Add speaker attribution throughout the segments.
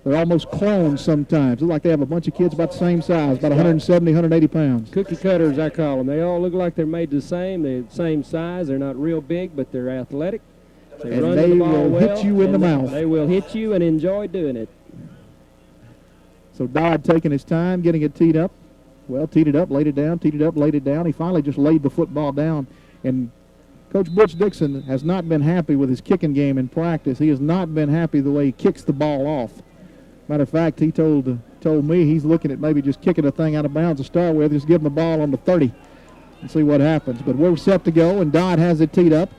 Speaker 1: They're almost clones sometimes. Look like they have a bunch of kids about the same size, about 170, 180 pounds.
Speaker 2: Cookie cutters, I call them. They all look like they're made the same. They're the same size. They're not real big, but they're athletic.
Speaker 1: They run the ball will hit you in the mouth.
Speaker 2: They will hit you and enjoy doing it.
Speaker 1: So Dodd taking his time, getting it teed up. Well, teed it up, laid it down, teed it up, laid it down. He finally just laid the football down. And Coach Butch Dixon has not been happy with his kicking game in practice. He has not been happy the way he kicks the ball off. Matter of fact, he told me he's looking at maybe just kicking the thing out of bounds to start with, just give him the ball on the 30 and see what happens. But we're set to go, and Dodd has it teed up.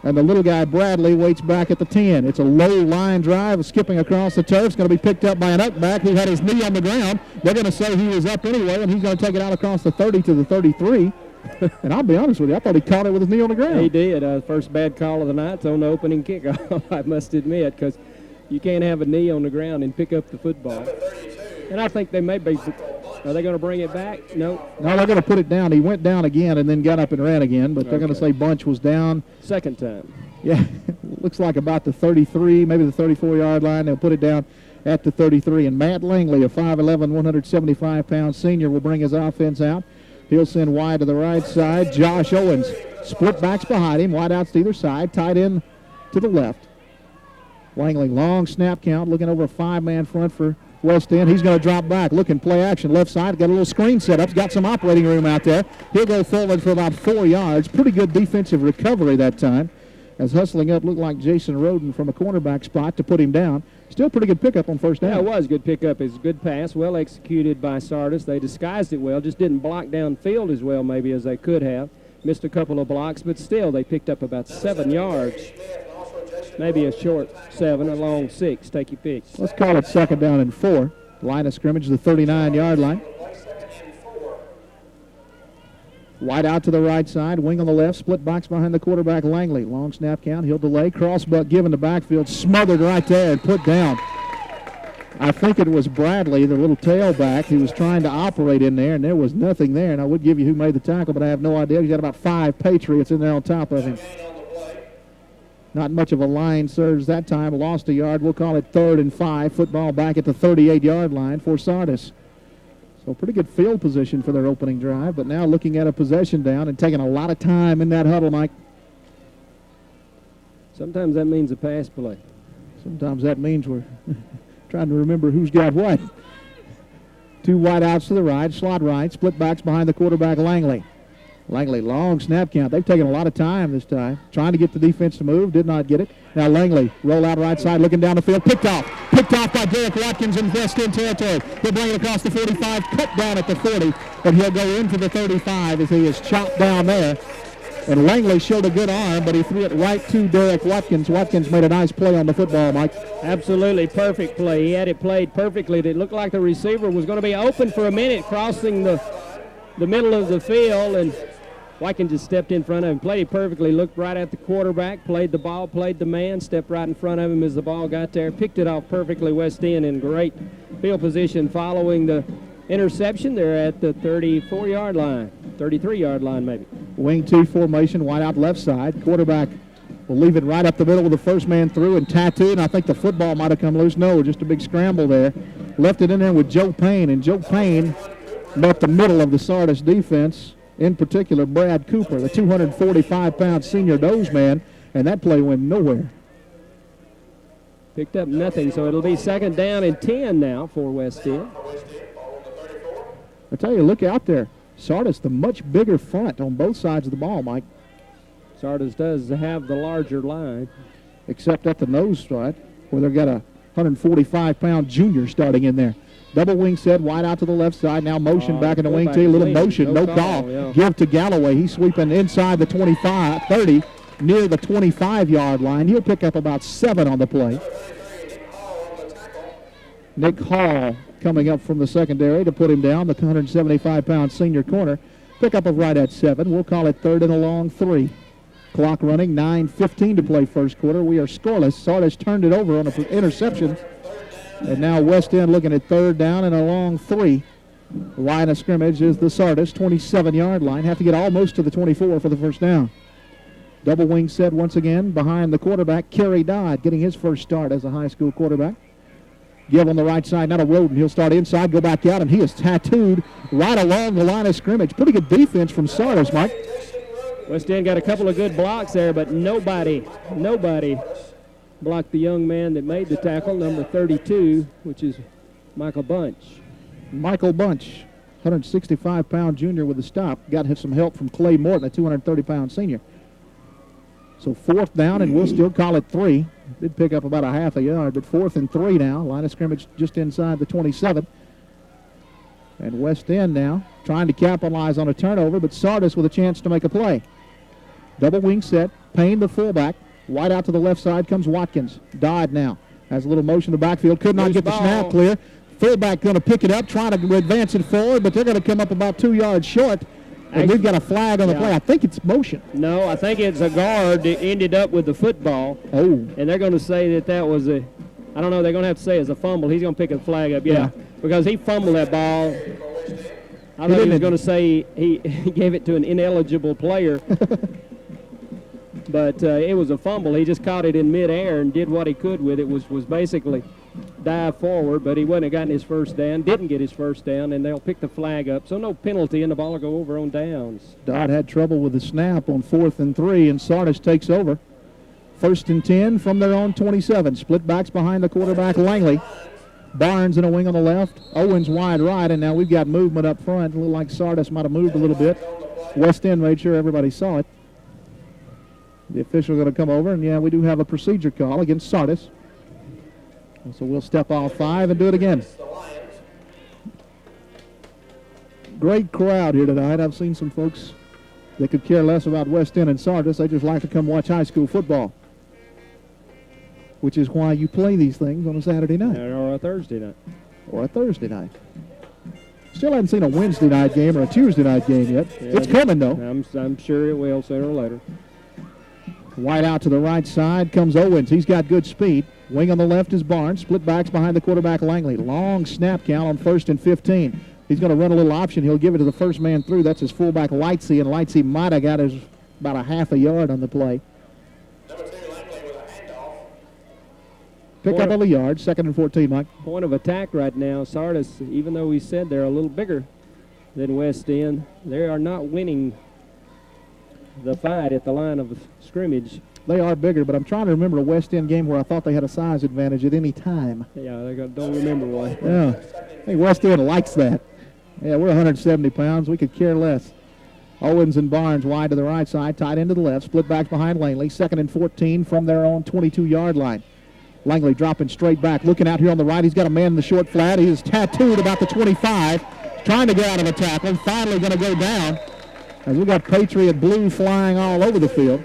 Speaker 1: And the little guy, Bradley, waits back at the 10. It's a low line drive, skipping across the turf. It's going to be picked up by an upback who had his knee on the ground. They're going to say he was up anyway, and he's going to take it out across the 30 to the 33. And I'll be honest with you, I thought he caught it with his knee on the ground.
Speaker 2: He did. First bad call of the night on the opening kickoff, I must admit, because you can't have a knee on the ground and pick up the football. And I think they may be. Are they going to bring it back? No.
Speaker 1: No, they're going to put it down. He went down again and then got up and ran again, but they're going to say Bunch was down.
Speaker 2: Second time.
Speaker 1: Yeah, looks like about the 33, maybe the 34-yard line. They'll put it down at the 33. And Matt Langley, a 5'11", 175-pound senior, will bring his offense out. He'll send wide to the right side. Josh Owens, split backs behind him, wide outs to either side, tight end to the left. Langley, long snap count, looking over a 5-man front for West End. He's going to drop back, looking play action, left side, got a little screen set up, got some operating room out there. He'll go forward for about 4 yards. Pretty good defensive recovery that time, as hustling up looked like Jason Roden from a cornerback spot to put him down. Still pretty good pickup on first down.
Speaker 2: Yeah, it was a good pickup. It's a good pass, well executed by Sardis. They disguised it well, just didn't block downfield as well maybe as they could have. Missed a couple of blocks, but still they picked up about 7 yards. Maybe a short 7, a long 6. Take your picks.
Speaker 1: Let's call it second down and 4. Line of scrimmage, the 39-yard line. Wide out to the right side, wing on the left, split box behind the quarterback Langley. Long snap count, he'll delay, crossbuck given to backfield, smothered right there and put down. I think it was Bradley, the little tailback, who was trying to operate in there, and there was nothing there. And I would give you who made the tackle, but I have no idea. He's got about 5 Patriots in there on top of him. Not much of a line surge that time. Lost a yard. We'll call it 3rd and 5. Football back at the 38-yard line for Sardis. So pretty good field position for their opening drive, but now looking at a possession down and taking a lot of time in that huddle, Mike.
Speaker 2: Sometimes that means a pass play.
Speaker 1: Sometimes that means we're trying to remember who's got what. 2 wide outs to the right, slot right, split backs behind the quarterback Langley. Langley, long snap count. They've taken a lot of time this time. Trying to get the defense to move, did not get it. Now Langley, roll out right side, looking down the field. Picked off by Derek Watkins in West End territory. He'll bring it across the 45, cut down at the 40, and he'll go into the 35 as he is chopped down there. And Langley showed a good arm, but he threw it right to Derek Watkins. Watkins made a nice play on the football, Mike.
Speaker 2: Absolutely perfect play. He had it played perfectly. It looked like the receiver was going to be open for a minute, crossing the middle of the field, and Watkins just stepped in front of him, played it perfectly, looked right at the quarterback, played the ball, played the man, stepped right in front of him as the ball got there, picked it off perfectly. West End in great field position following the interception. They're at the 34-yard line, 33-yard line maybe.
Speaker 1: Wing 2 formation, wide out left side. Quarterback will leave it right up the middle with the first man through and tattoo, and I think the football might have come loose. No, just a big scramble there. Left it in there with Joe Payne, and Joe Payne met the middle of the Sardis defense. In particular, Brad Cooper, the 245-pound senior nose man, and that play went nowhere.
Speaker 2: Picked up nothing, so it'll be second down and 10 now for West End.
Speaker 1: I tell you, look out there. Sardis, the much bigger front on both sides of the ball, Mike.
Speaker 2: Sardis does have the larger line.
Speaker 1: Except at the nose strut, where they've got a 145-pound junior starting in there. Double wing set, wide out to the left side. Now motion back in the wing tee. Little motion, no call.
Speaker 2: Yeah.
Speaker 1: Give to Galloway. He's sweeping inside the 25, 30, near the 25-yard line. He'll pick up about 7 on the play. Nick Hall coming up from the secondary to put him down, the 175-pound senior corner. Pickup of right at 7. We'll call it 3rd and a long 3. Clock running, 9:15 to play first quarter. We are scoreless. Sardis turned it over on an interception. And now West End looking at 3rd down and a long 3. The line of scrimmage is the Sardis 27-yard line. Have to get almost to the 24 for the first down. Double wing set once again behind the quarterback, Kerry Dodd, getting his first start as a high school quarterback. Give on the right side, not a Roden. He'll start inside, go back out, and he is tattooed right along the line of scrimmage. Pretty good defense from Sardis, Mike.
Speaker 2: West End got a couple of good blocks there, but nobody blocked the young man that made the tackle, number 32, which is Michael Bunch.
Speaker 1: Michael Bunch, 165-pound junior with the stop. Got some help from Clay Morton, a 230-pound senior. So 4th down, and we'll still call it 3. Did pick up about a half a yard, but 4th and 3 now. Line of scrimmage just inside the 27. And West End now trying to capitalize on a turnover, but Sardis with a chance to make a play. Double wing set, Payne the fullback. Wide out to the left side comes Watkins. Dodd now has a little motion to backfield. Could not get the snap clear. Fullback going to pick it up, trying to advance it forward, but they're going to come up about 2 yards short. And we've got a flag on the play. I think it's motion.
Speaker 2: No, I think it's a guard that ended up with the football.
Speaker 1: Oh.
Speaker 2: And they're going to say that was a, I don't know, they're going to have to say it's a fumble. He's going to pick a flag up, yeah. Because he fumbled that ball. I thought he was going to say he gave it to an ineligible player. But it was a fumble. He just caught it in midair and did what he could with it, was basically dive forward, but he wouldn't have gotten his first down, didn't get his first down, and they'll pick the flag up. So no penalty, and the ball will go over on downs.
Speaker 1: Dodd had trouble with the snap on 4th and 3, and Sardis takes over. 1st and 10 from their own 27. Split backs behind the quarterback, Langley. Barnes in a wing on the left. Owens wide right, and now we've got movement up front. A little like Sardis might have moved a little bit. West End made sure everybody saw it. The official going to come over, and yeah, we do have a procedure call against Sardis. So we'll step off 5 and do it again. Great crowd here tonight. I've seen some folks that could care less about West End and Sardis. They just like to come watch high school football, which is why you play these things on a Saturday night.
Speaker 2: Or a Thursday night.
Speaker 1: Or a Thursday night. Still haven't seen a Wednesday night game or a Tuesday night game yet. Yeah, it's coming, though.
Speaker 2: I'm sure it will sooner or later.
Speaker 1: Wide out to the right side comes Owens. He's got good speed. Wing on the left is Barnes. Split backs behind the quarterback, Langley. Long snap count on 1st and 15. He's going to run a little option. He'll give it to the first man through. That's his fullback, Lightsey, and Lightsey might have got about a half a yard on the play. Pick up a yard, 2nd and 14, Mike.
Speaker 2: Point of attack right now. Sardis, even though we said they're a little bigger than West End, they are not winning the fight at the line of scrimmage.
Speaker 1: They are bigger, but I'm trying to remember a West End game where I thought they had a size advantage at any time.
Speaker 2: Yeah, I don't remember one.
Speaker 1: Yeah, I think West End likes that. Yeah, we're 170 pounds. We could care less. Owens and Barnes wide to the right side, tight end to the left, split back behind Langley. 2nd and 14 from their own 22-yard line. Langley dropping straight back, looking out here on the right. He's got a man in the short flat. He is tattooed about the 25, trying to get out of a tackle. Finally going to go down. As we got Patriot blue flying all over the field.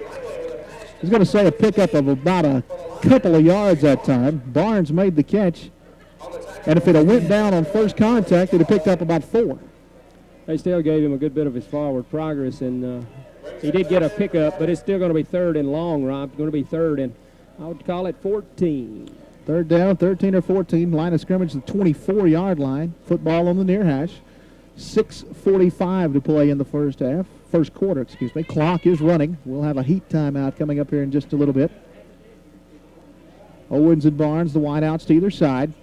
Speaker 1: He's going to say a pickup of about a couple of yards that time. Barnes made the catch, and if it had went down on first contact, it would have picked up about 4.
Speaker 2: They still gave him a good bit of his forward progress, and he did get a pickup, but it's still going to be 3rd and long, Rob. It's going to be 3rd, and I would call it 14.
Speaker 1: 3rd down, 13 or 14. Line of scrimmage, the 24-yard line. Football on the near hash. 6:45 to play in the first quarter, excuse me. Clock is running. We'll have a heat timeout coming up here in just a little bit. Owens and Barnes, the wideouts to either side.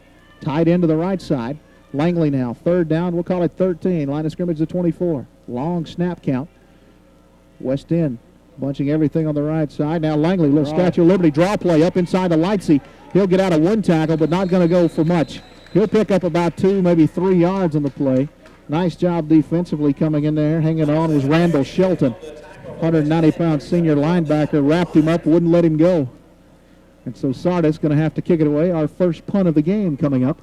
Speaker 1: Tight end to the right side. Langley now, 3rd down. We'll call it 13. Line of scrimmage, the 24. Long snap count. West End bunching everything on the right side. Now Langley, little Statue of Liberty draw play up inside the Lightsey. He'll get out of one tackle, but not going to go for much. He'll pick up about 2, maybe 3 yards on the play. Nice job defensively coming in there. Hanging on was Randall Shelton. 190-pound senior linebacker wrapped him up, wouldn't let him go. And so Sardis going to have to kick it away. Our first punt of the game coming up.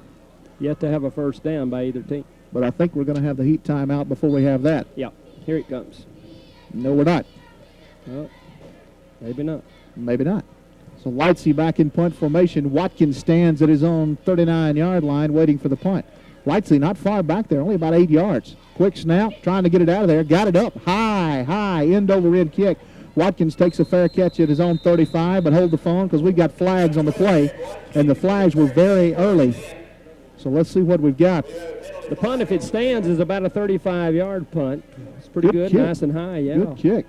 Speaker 2: Yet to have a first down by either team.
Speaker 1: But I think we're going to have the heat timeout before we have that.
Speaker 2: Yeah, here it comes.
Speaker 1: No, we're not.
Speaker 2: Well, maybe not.
Speaker 1: Maybe not. So Lightsey back in punt formation. Watkins stands at his own 39-yard line waiting for the punt. Lightsey not far back there, only about 8 yards. Quick snap, trying to get it out of there. Got it up, high, end-over-end kick. Watkins takes a fair catch at his own 35, but hold the phone because we've got flags on the play, and the flags were very early. So let's see what we've got.
Speaker 2: The punt, if it stands, is about a 35-yard punt. It's pretty good, nice and high, yeah.
Speaker 1: Good kick.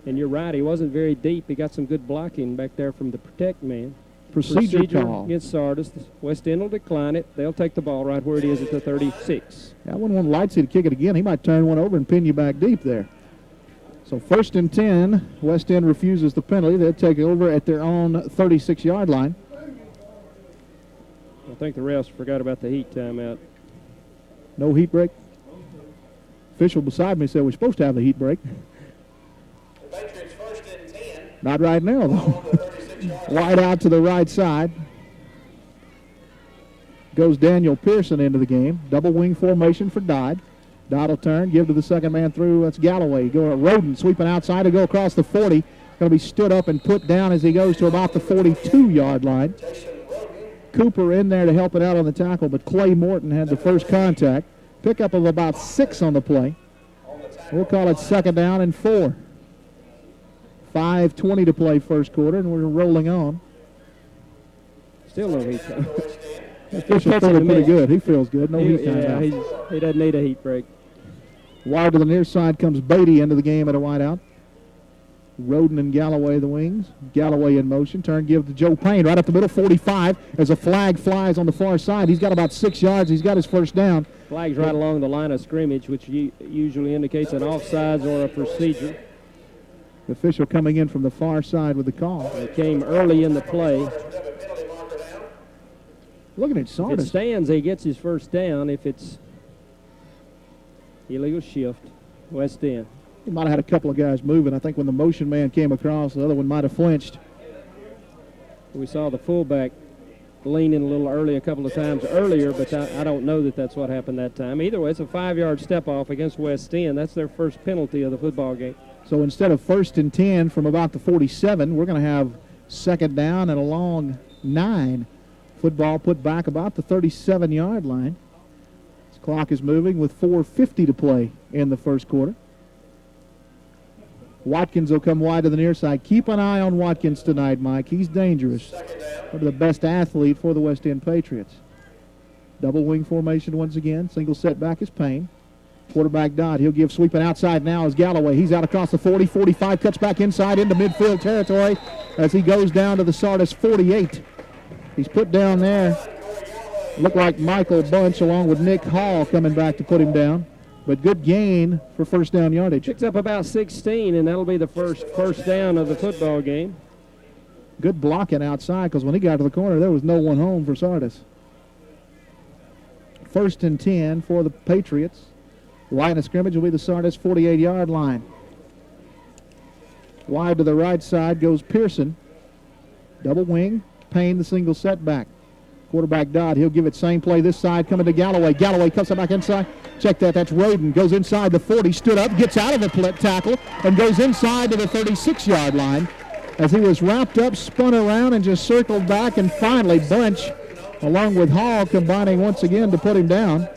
Speaker 2: And you're right, he wasn't very deep. He got some good blocking back there from the protect man.
Speaker 1: Procedure call
Speaker 2: against Sardis. West End will decline it. They'll take the ball right where it is at the 36.
Speaker 1: I wouldn't want Lightsey to kick it again. He might turn one over and pin you back deep there. So 1st and 10. West End refuses the penalty. They'll take it over at their own 36-yard line.
Speaker 2: I think the refs forgot about the heat timeout.
Speaker 1: No heat break. Official beside me said we're supposed to have the heat break.
Speaker 3: The Patriots 1st and 10.
Speaker 1: Not right now, though. Wide out to the right side. Goes Daniel Pearson into the game. Double wing formation for Dodd. Dodd will turn, give to the second man through. That's Galloway. Go Roden sweeping outside to go across the 40. Going to be stood up and put down as he goes to about the 42-yard line. Cooper in there to help it out on the tackle, but Clay Morton had the first contact. Pickup of about 6 on the play. We'll call it 2nd down and 4. 5:20 to play first quarter, and we're rolling on.
Speaker 2: Still no heat.
Speaker 1: Official feeling pretty good. He feels good. No heat time out.
Speaker 2: He doesn't need a heat break.
Speaker 1: Wide to the near side comes Beatty into the game at a wideout. Roden and Galloway the wings. Galloway in motion. Turn give to Joe Payne right up the middle, 45. As a flag flies on the far side. He's got about 6 yards. He's got his first down.
Speaker 2: Flag's right along the line of scrimmage, which usually indicates an offsides or a procedure.
Speaker 1: The official coming in from the far side with the call.
Speaker 2: It came early in the play.
Speaker 1: Looking at
Speaker 2: If it
Speaker 1: Sardis.
Speaker 2: stands, he gets his first down. If it's illegal shift, West End.
Speaker 1: He might have had a couple of guys moving. I think when the motion man came across, the other one might have flinched.
Speaker 2: We saw the fullback leaning a little early a couple of times earlier, but I don't know that that's what happened that time. Either way, it's a 5-yard step off against West End. That's their first penalty of the football game.
Speaker 1: So instead of 1st and 10 from about the 47, we're going to have 2nd down and a long 9. Football put back about the 37-yard line. This clock is moving with 4:50 to play in the first quarter. Watkins will come wide to the near side. Keep an eye on Watkins tonight, Mike. He's dangerous. One of the best athlete for the West End Patriots. Double wing formation once again. Single setback is Payne. Quarterback Dodd. He'll give sweeping outside now as Galloway. He's out across the 40, 45, cuts back inside into midfield territory as he goes down to the Sardis 48. He's put down there. Looked like Michael Bunch along with Nick Hall coming back to put him down. But good gain for first down yardage.
Speaker 2: Picks up about 16, and that'll be the first down of the football game.
Speaker 1: Good blocking outside because when he got to the corner, there was no one home for Sardis. 1st and 10 for the Patriots. Line of scrimmage will be the Sardis 48-yard line. Wide to the right side goes Pearson. Double wing. Payne the single setback. Quarterback Dodd. He'll give it same play this side coming to Galloway. Galloway cuts it back inside. Check that. That's Roden. Goes inside the 40. Stood up. Gets out of the tackle and goes inside to the 36-yard line as he was wrapped up, spun around, and just circled back. And finally Bunch along with Hall combining once again to put him down.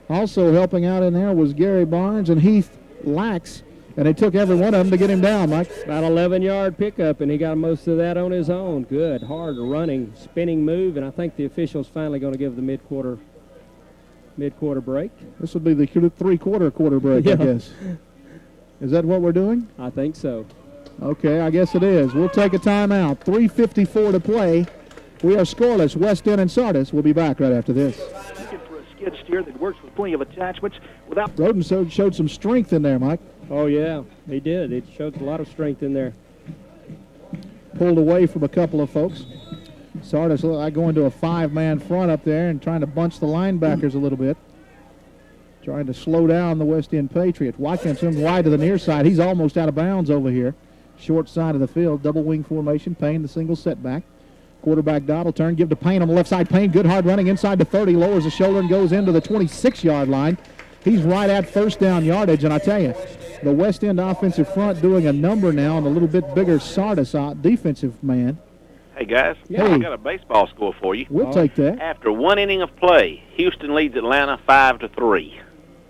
Speaker 1: Also helping out in there was Gary Barnes and Heath Lax, and it took every one of them to get him down, Mike.
Speaker 2: About 11-yard pickup, and he got most of that on his own. Good, hard running, spinning move, and I think the official's finally going to give the mid-quarter break.
Speaker 1: This would be the three-quarter break, I guess. Is that what we're doing?
Speaker 2: I think so.
Speaker 1: Okay, I guess it is. We'll take a timeout. 3:54 to play. We are scoreless. West End and Sardis. We'll be back right after this.
Speaker 4: Skid steer that works with plenty of attachments without.
Speaker 1: Roden showed some strength in there, Mike.
Speaker 2: Oh, yeah, he did. It showed a lot of strength in there.
Speaker 1: Pulled away from a couple of folks. Sardis going to a 5-man front up there and trying to bunch the linebackers a little bit. Trying to slow down the West End Patriot. Watkins wide to the near side. He's almost out of bounds over here. Short side of the field. Double wing formation. Payne the single setback. Quarterback Dodd will turn, give to Payne on the left side. Payne, good hard running inside the 30, lowers the shoulder and goes into the 26-yard line. He's right at first down yardage, and I tell you, the West End offensive front doing a number now on a little bit bigger Sardis defensive man.
Speaker 3: Hey, guys.
Speaker 1: Yeah.
Speaker 3: I got a baseball score for you.
Speaker 1: We'll take that.
Speaker 3: After one inning of play, Houston leads Atlanta 5-3.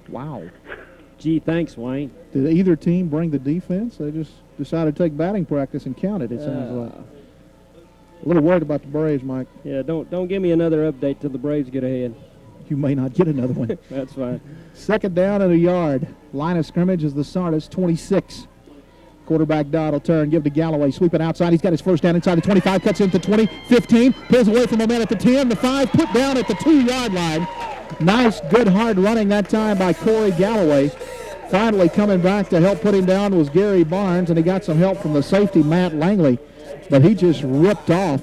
Speaker 1: Wow.
Speaker 2: Gee, thanks, Wayne.
Speaker 1: Did either team bring the defense? They just decided to take batting practice and count it sounds like. A little worried about the Braves, Mike.
Speaker 2: Yeah, don't give me another update till the Braves get ahead.
Speaker 1: You may not get another one.
Speaker 2: That's fine.
Speaker 1: 2nd down and a yard. Line of scrimmage is the Sardis 26. Quarterback Dodd will turn, give to Galloway, sweeping outside. He's got his first down inside the 25, cuts into 20, 15, pulls away from a man at the 10, the 5, put down at the 2-yard line. Nice, good, hard running that time by Corey Galloway. Finally coming back to help put him down was Gary Barnes, and he got some help from the safety, Matt Langley. But he just ripped off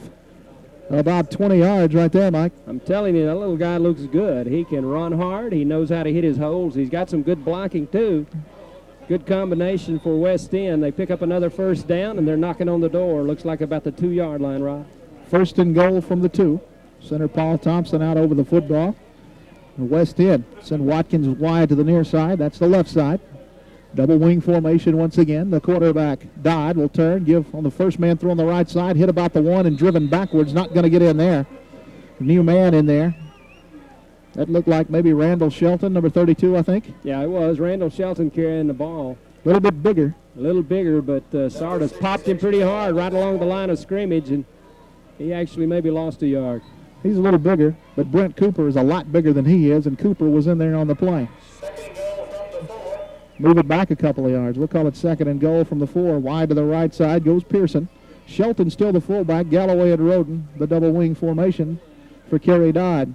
Speaker 1: about 20 yards right there, Mike.
Speaker 2: I'm telling you, that little guy looks good. He can run hard. He knows how to hit his holes. He's got some good blocking, too. Good combination for West End. They pick up another first down, and they're knocking on the door. Looks like about the 2-yard line, Rod.
Speaker 1: First and goal from the 2. Center Paul Thompson out over the football. And West End send Watkins wide to the near side. That's the left side. Double wing formation once again. The quarterback, Dodd, will turn, give on the first man throw on the right side, hit about the 1 and driven backwards. Not going to get in there. New man in there. That looked like maybe Randall Shelton, number 32, I think.
Speaker 2: Yeah, it was. Randall Shelton carrying the ball.
Speaker 1: A little bit bigger.
Speaker 2: A little bigger, but Sardis popped him pretty hard right along the line of scrimmage, and he actually maybe lost a yard.
Speaker 1: He's a little bigger, but Brent Cooper is a lot bigger than he is, and Cooper was in there on the play. Move it back a couple of yards. We'll call it second and goal from the 4. Wide to the right side goes Pearson. Shelton still the fullback. Galloway and Roden, the double wing formation for Kerry Dodd.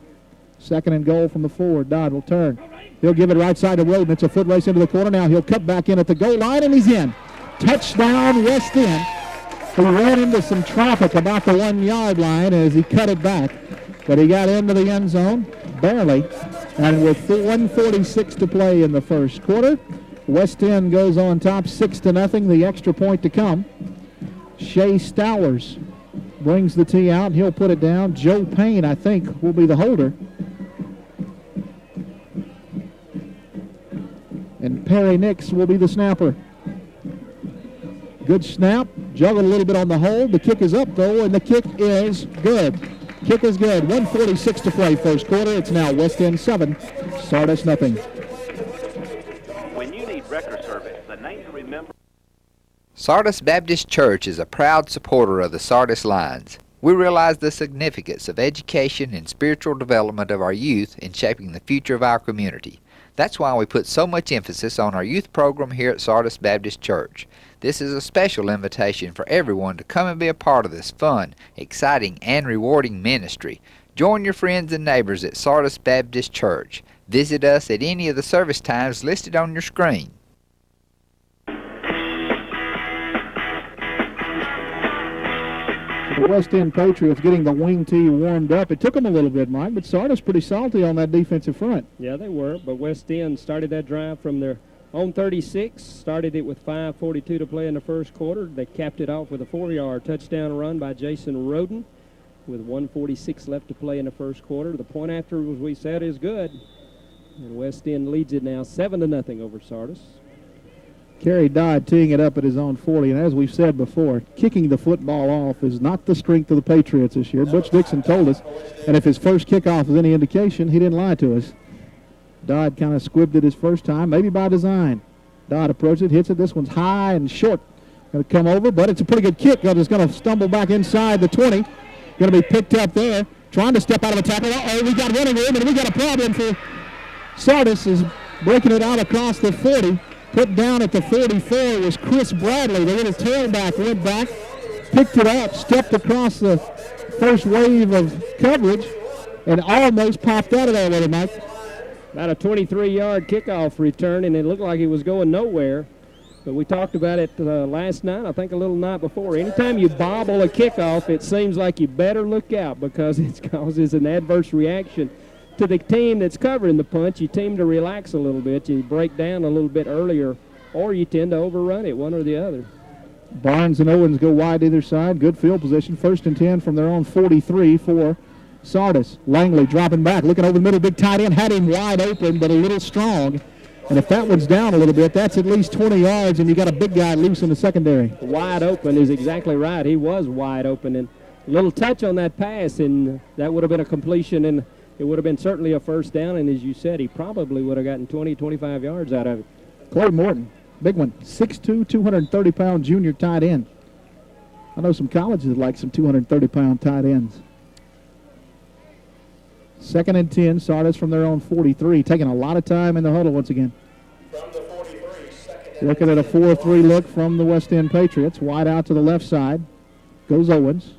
Speaker 1: Second and goal from the 4. Dodd will turn. He'll give it right side to Roden. It's a foot race into the corner. Now he'll cut back in at the goal line, and he's in. Touchdown, West End. He ran into some traffic about the 1-yard line as he cut it back. But he got into the end zone, barely. And with 1:46 to play in the first quarter, West End goes on top 6-0. The extra point to come. Shea Stowers brings the tee out. He'll put it down. Joe Payne, I think, will be the holder. And Perry Nix will be the snapper. Good snap. Juggled a little bit on the hold. The kick is up, though, and the kick is good. Kick is good. 1:46 to play first quarter. It's now West End 7, Sardis nothing.
Speaker 3: When you need record service, the name to remember.
Speaker 5: Sardis Baptist Church is a proud supporter of the Sardis Lions. We realize the significance of education and spiritual development of our youth in shaping the future of our community. That's why we put so much emphasis on our youth program here at Sardis Baptist Church. This is a special invitation for everyone to come and be a part of this fun, exciting, and rewarding ministry. Join your friends and neighbors at Sardis Baptist Church. Visit us at any of the service times listed on your screen.
Speaker 1: The West End Patriots getting the wing tee warmed up. It took them a little bit, Mike, but Sardis pretty salty on that defensive front.
Speaker 2: Yeah, they were, but West End started that drive from their own 36, started it with 5:42 to play in the first quarter. They capped it off with a 4-yard touchdown run by Jason Roden with 1:46 left to play in the first quarter. The point after, as we said, is good. And West End leads it now 7-0 over Sardis.
Speaker 1: Kerry Dodd teeing it up at his own 40, and as we've said before, kicking the football off is not the strength of the Patriots this year. Butch Dixon told us, and if his first kickoff is any indication, he didn't lie to us. Dodd kind of squibbed it his first time, maybe by design. Dodd approaches it, hits it. This one's high and short. Going to come over, but it's a pretty good kick. It's going to stumble back inside the 20. Going to be picked up there. Trying to step out of a tackle. Uh-oh, we got running room, and we got a problem for Sardis is breaking it out across the 40. Put down at the 44 was Chris Bradley. The little tailback went back, picked it up, stepped across the first wave of coverage, and almost popped out of there with it, Mike.
Speaker 2: About a 23-yard kickoff return, and it looked like it was going nowhere. But we talked about it last night, I think a little night before. Anytime you bobble a kickoff, it seems like you better look out because it causes an adverse reaction to the team that's covering the punch. You tend to relax a little bit. You break down a little bit earlier, or you tend to overrun it, one or the other.
Speaker 1: Barnes and Owens go wide either side. Good field position. 1st and 10 from their own 43 for Sardis. Langley dropping back, looking over the middle. Big tight end had him wide open, but a little strong. And if that one's down a little bit, that's at least 20 yards, and you got a big guy loose in the secondary.
Speaker 2: Wide open is exactly right. He was wide open, and a little touch on that pass, and that would have been a completion, and it would have been certainly a first down, and as you said, he probably would have gotten 20, 25 yards out of it.
Speaker 1: Clay Morton, big one, 6'2", 230-pound junior tight end. I know some colleges that like some 230-pound tight ends. 2nd and 10, Sardis from their own 43, taking a lot of time in the huddle once again.
Speaker 6: From the 43, 2nd
Speaker 1: Looking at a 4-3 look from the West End Patriots. Wide out to the left side. Goes Owens.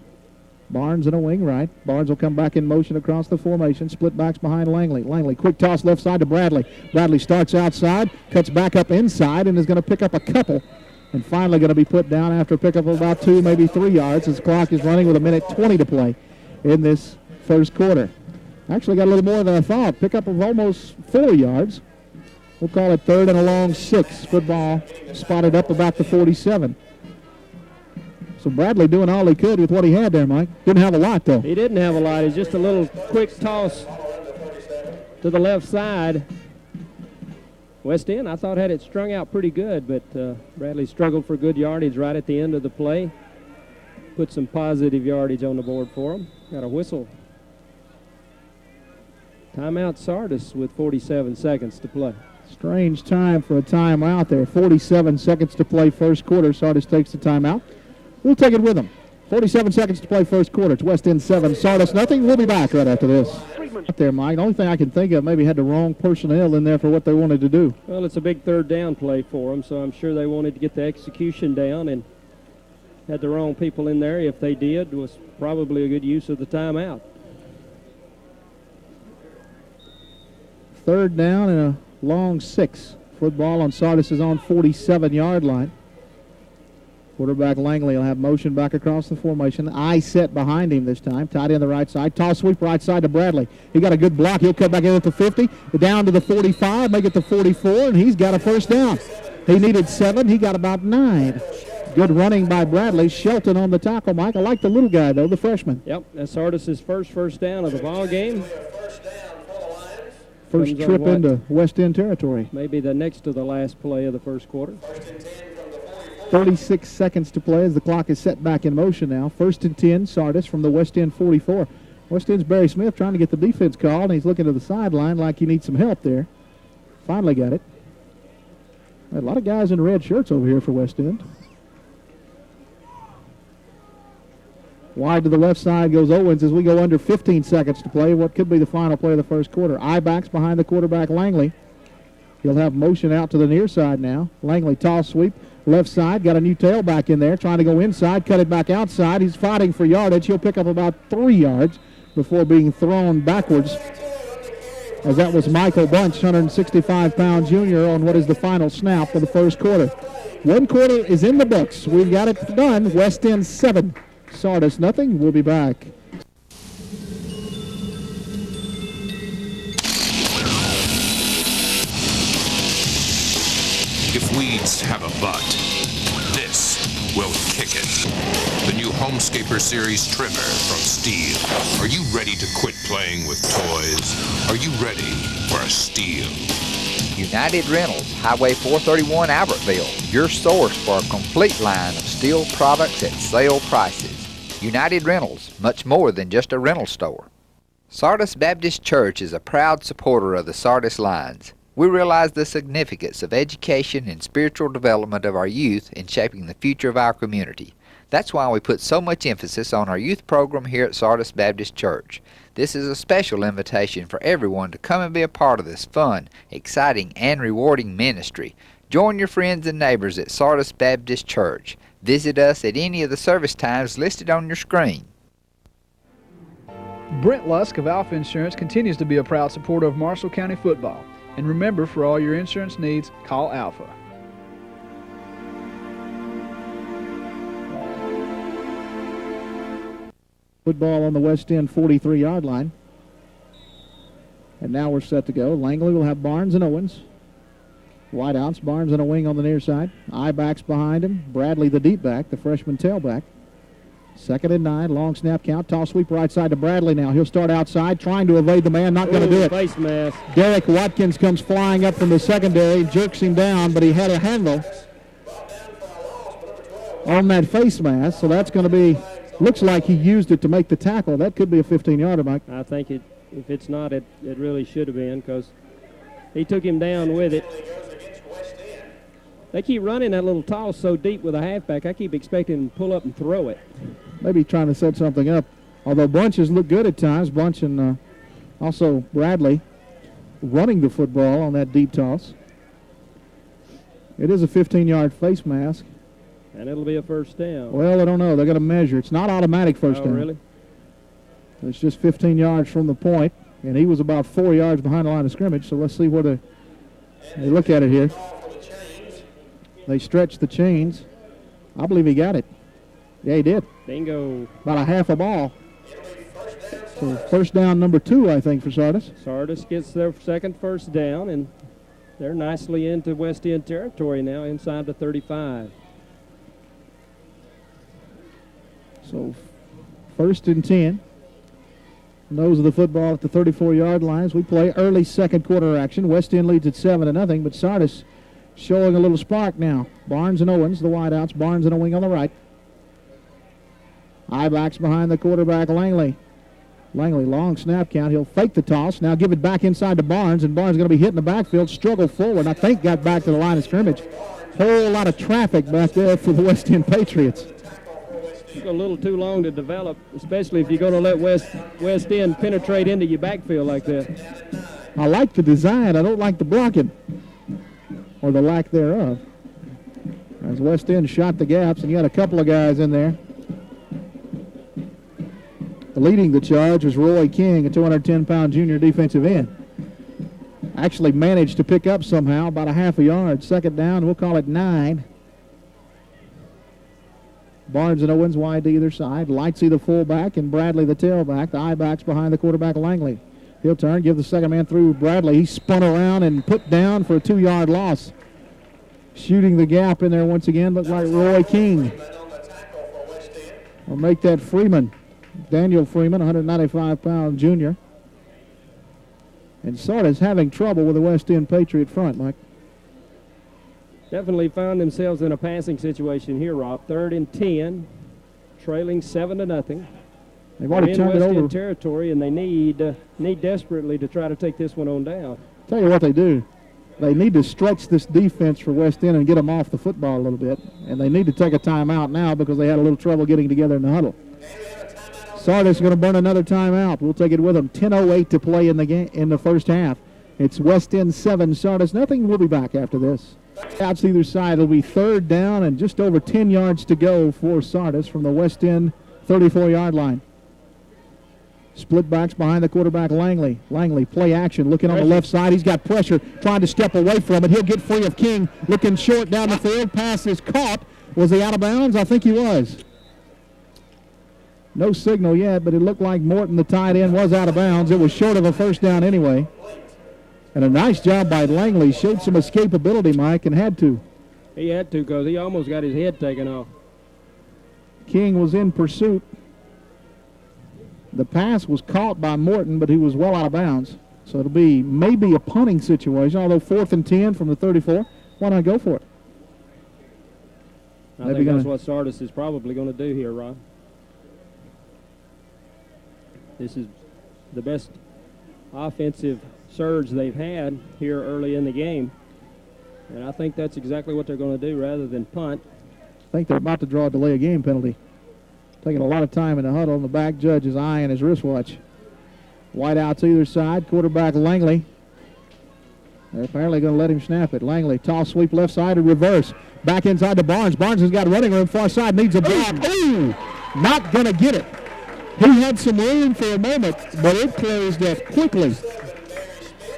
Speaker 1: Barnes in a wing right. Barnes will come back in motion across the formation. Split backs behind Langley. Langley, quick toss left side to Bradley. Bradley starts outside, cuts back up inside, and is going to pick up a couple. And finally going to be put down after a pickup of about 2, maybe 3 yards as the clock is running with 1:20 to play in this first quarter. Actually got a little more than I thought. Pickup of almost 4 yards. We'll call it 3rd and a long 6. Football spotted up about the 47. So Bradley doing all he could with what he had there, Mike. Didn't have a lot, though.
Speaker 2: He didn't have a lot. It's just a little quick toss to the left side. West End, I thought, had it strung out pretty good, but Bradley struggled for good yardage right at the end of the play. Put some positive yardage on the board for him. Got a whistle. Timeout Sardis with 47 seconds to play.
Speaker 1: Strange time for a timeout there. 47 seconds to play first quarter. Sardis takes the timeout. We'll take it with them. 47 seconds to play first quarter. It's West End 7, Sardis nothing. We'll be back right after this. Up there, Mike. The only thing I can think of, maybe had the wrong personnel in there for what they wanted to do.
Speaker 2: Well, it's a big 3rd down play for them, so I'm sure they wanted to get the execution down and had the wrong people in there. If they did, was probably a good use of the timeout.
Speaker 1: 3rd down and a long 6. Football on Sardis' own 47-yard line. Quarterback Langley will have motion back across the formation. Eye set behind him this time. Tight end the right side. Toss sweep right side to Bradley. He got a good block. He'll cut back in at the 50. Down to the 45. Make it the 44. And he's got a first down. He needed 7. He got about 9. Good running by Bradley. Shelton on the tackle, Mike. I like the little guy, though, the freshman.
Speaker 2: Yep, that's Sardis' first down of the ball game.
Speaker 1: First trip into West End territory.
Speaker 2: Maybe the next to the last play of the first quarter.
Speaker 1: 36 seconds to play as the clock is set back in motion now. 1st and 10, Sardis from the West End 44. West End's Barry Smith trying to get the defense called, and he's looking to the sideline like he needs some help there. Finally got it. A lot of guys in red shirts over here for West End. Wide to the left side goes Owens as we go under 15 seconds to play. What could be the final play of the first quarter. I-backs behind the quarterback Langley. He'll have motion out to the near side now. Langley toss sweep. Left side, got a new tailback in there, trying to go inside, cut it back outside. He's fighting for yardage. He'll pick up about 3 yards before being thrown backwards. As that was Michael Bunch, 165-pound junior, on what is the final snap of the first quarter. 1 quarter is in the books. We've got it done. West End 7, Sardis nothing. We'll be back.
Speaker 6: If weeds have a butt, this will kick it. The new Homescaper Series trimmer from Steel. Are you ready to quit playing with toys? Are you ready for a Steel?
Speaker 5: United Rentals, Highway 431, Albertville. Your source for a complete line of steel products at sale prices. United Rentals, much more than just a rental store. Sardis Baptist Church is a proud supporter of the Sardis lines. We realize the significance of education and spiritual development of our youth in shaping the future of our community. That's why we put so much emphasis on our youth program here at Sardis Baptist Church. This is a special invitation for everyone to come and be a part of this fun, exciting, and rewarding ministry. Join your friends and neighbors at Sardis Baptist Church. Visit us at any of the service times listed on your screen.
Speaker 7: Brent Lusk of Alpha Insurance continues to be a proud supporter of Marshall County football. And remember, for all your insurance needs, call Alpha.
Speaker 1: Football on the West End 43-yard line. And now we're set to go. Langley will have Barnes and Owens. Wide outs, Barnes and a wing on the near side. I-backs behind him. Bradley the deep back, the freshman tailback. 2nd and 9, long snap count. Toss sweep right side to Bradley now. He'll start outside, trying to evade the man. Not going to do it.
Speaker 2: Face mask.
Speaker 1: Derek Watkins comes flying up from the secondary, jerks him down, but he had a handle on that face mask. So that's going to be, looks like he used it to make the tackle. That could be a 15-yarder, Mike.
Speaker 2: I think if it's not, it really should have been, because he took him down with it. They keep running that little toss so deep with a halfback. I keep expecting him to pull up and throw it.
Speaker 1: Maybe trying to set something up. Although Bunch has looked good at times. Bunch and also Bradley running the football on that deep toss. It is a 15-yard face mask.
Speaker 2: And it'll be a first down.
Speaker 1: Well, I don't know. They're going to measure. It's not automatic first down.
Speaker 2: Really?
Speaker 1: It's just 15 yards from the point, and he was about 4 yards behind the line of scrimmage, so let's see where they look at it here. They stretched the chains. I believe he got it. Yeah, he did.
Speaker 2: Bingo.
Speaker 1: About a half a ball. So first down number 2, I think, for Sardis.
Speaker 2: Sardis gets their second first down, and they're nicely into West End territory now, inside the 35.
Speaker 1: So first and 10. Nose of the football at the 34-yard line as we play early second quarter action. West End leads at 7-0, but Sardis showing a little spark now. Barnes and Owens, the wideouts. Barnes and a wing on the right. I-backs behind the quarterback, Langley. Langley, long snap count. He'll fake the toss. Now give it back inside to Barnes, and Barnes is going to be hit in the backfield. Struggle forward. I think got back to the line of scrimmage. Whole lot of traffic back there for the West End Patriots.
Speaker 2: Took a little too long to develop, especially if you're going to let West End penetrate into your backfield like that.
Speaker 1: I like the design. I don't like the blocking, or the lack thereof. As West End shot the gaps, and you had a couple of guys in there. Leading the charge was Roy King, a 210-pound junior defensive end. Actually managed to pick up somehow about a half a yard. Second down, we'll call it 9. Barnes and Owens wide to either side. Lightsey the fullback and Bradley the tailback. The I-backs behind the quarterback, Langley. He'll turn, give the second man through Bradley. He spun around and put down for a 2-yard loss. Shooting the gap in there once again looked like Roy King. We'll make that Freeman. Daniel Freeman, 195-pound junior. And Sardis having trouble with the West End Patriot front, Mike.
Speaker 2: Definitely found themselves in a passing situation here, Rob. 3rd and 10, trailing 7-0.
Speaker 1: They've already
Speaker 2: in
Speaker 1: turned
Speaker 2: West
Speaker 1: it over.
Speaker 2: End territory, and they need desperately to try to take this one on down.
Speaker 1: Tell you what they do. They need to stretch this defense for West End and get them off the football a little bit. And they need to take a timeout now because they had a little trouble getting together in the huddle. Sardis is going to burn another timeout. We'll take it with them. 10:08 to play in the game in the first half. It's West End 7, Sardis nothing. We'll be back after this. Outs either side. It'll be 3rd down and just over 10 yards to go for Sardis from the West End 34-yard line. Split backs behind the quarterback, Langley. Langley, play action, looking on the left side. He's got pressure, trying to step away from it. He'll get free of King, looking short down the field. Pass is caught. Was he out of bounds? I think he was. No signal yet, but it looked like Morton, the tight end, was out of bounds. It was short of a first down anyway. And a nice job by Langley. Showed some escapability, Mike, and had to.
Speaker 2: He had to because he almost got his head taken off.
Speaker 1: King was in pursuit. The pass was caught by Morton, but he was well out of bounds. So it'll be maybe a punting situation, although 4th and 10 from the 34. Why not go for it?
Speaker 2: I think that's what Sardis is probably going to do here, Ron. This is the best offensive surge they've had here early in the game. And I think that's exactly what they're going to do rather than punt.
Speaker 1: I think they're about to draw a delay of game penalty. Taking a lot of time in the huddle, and the back judge is eyeing his wristwatch. Wideouts either side. Quarterback Langley. They're apparently going to let him snap it. Langley, toss sweep left side and reverse. Back inside to Barnes. Barnes has got running room. Far side needs a block. Ooh! Not going to get it. He had some room for a moment, but it closed up quickly.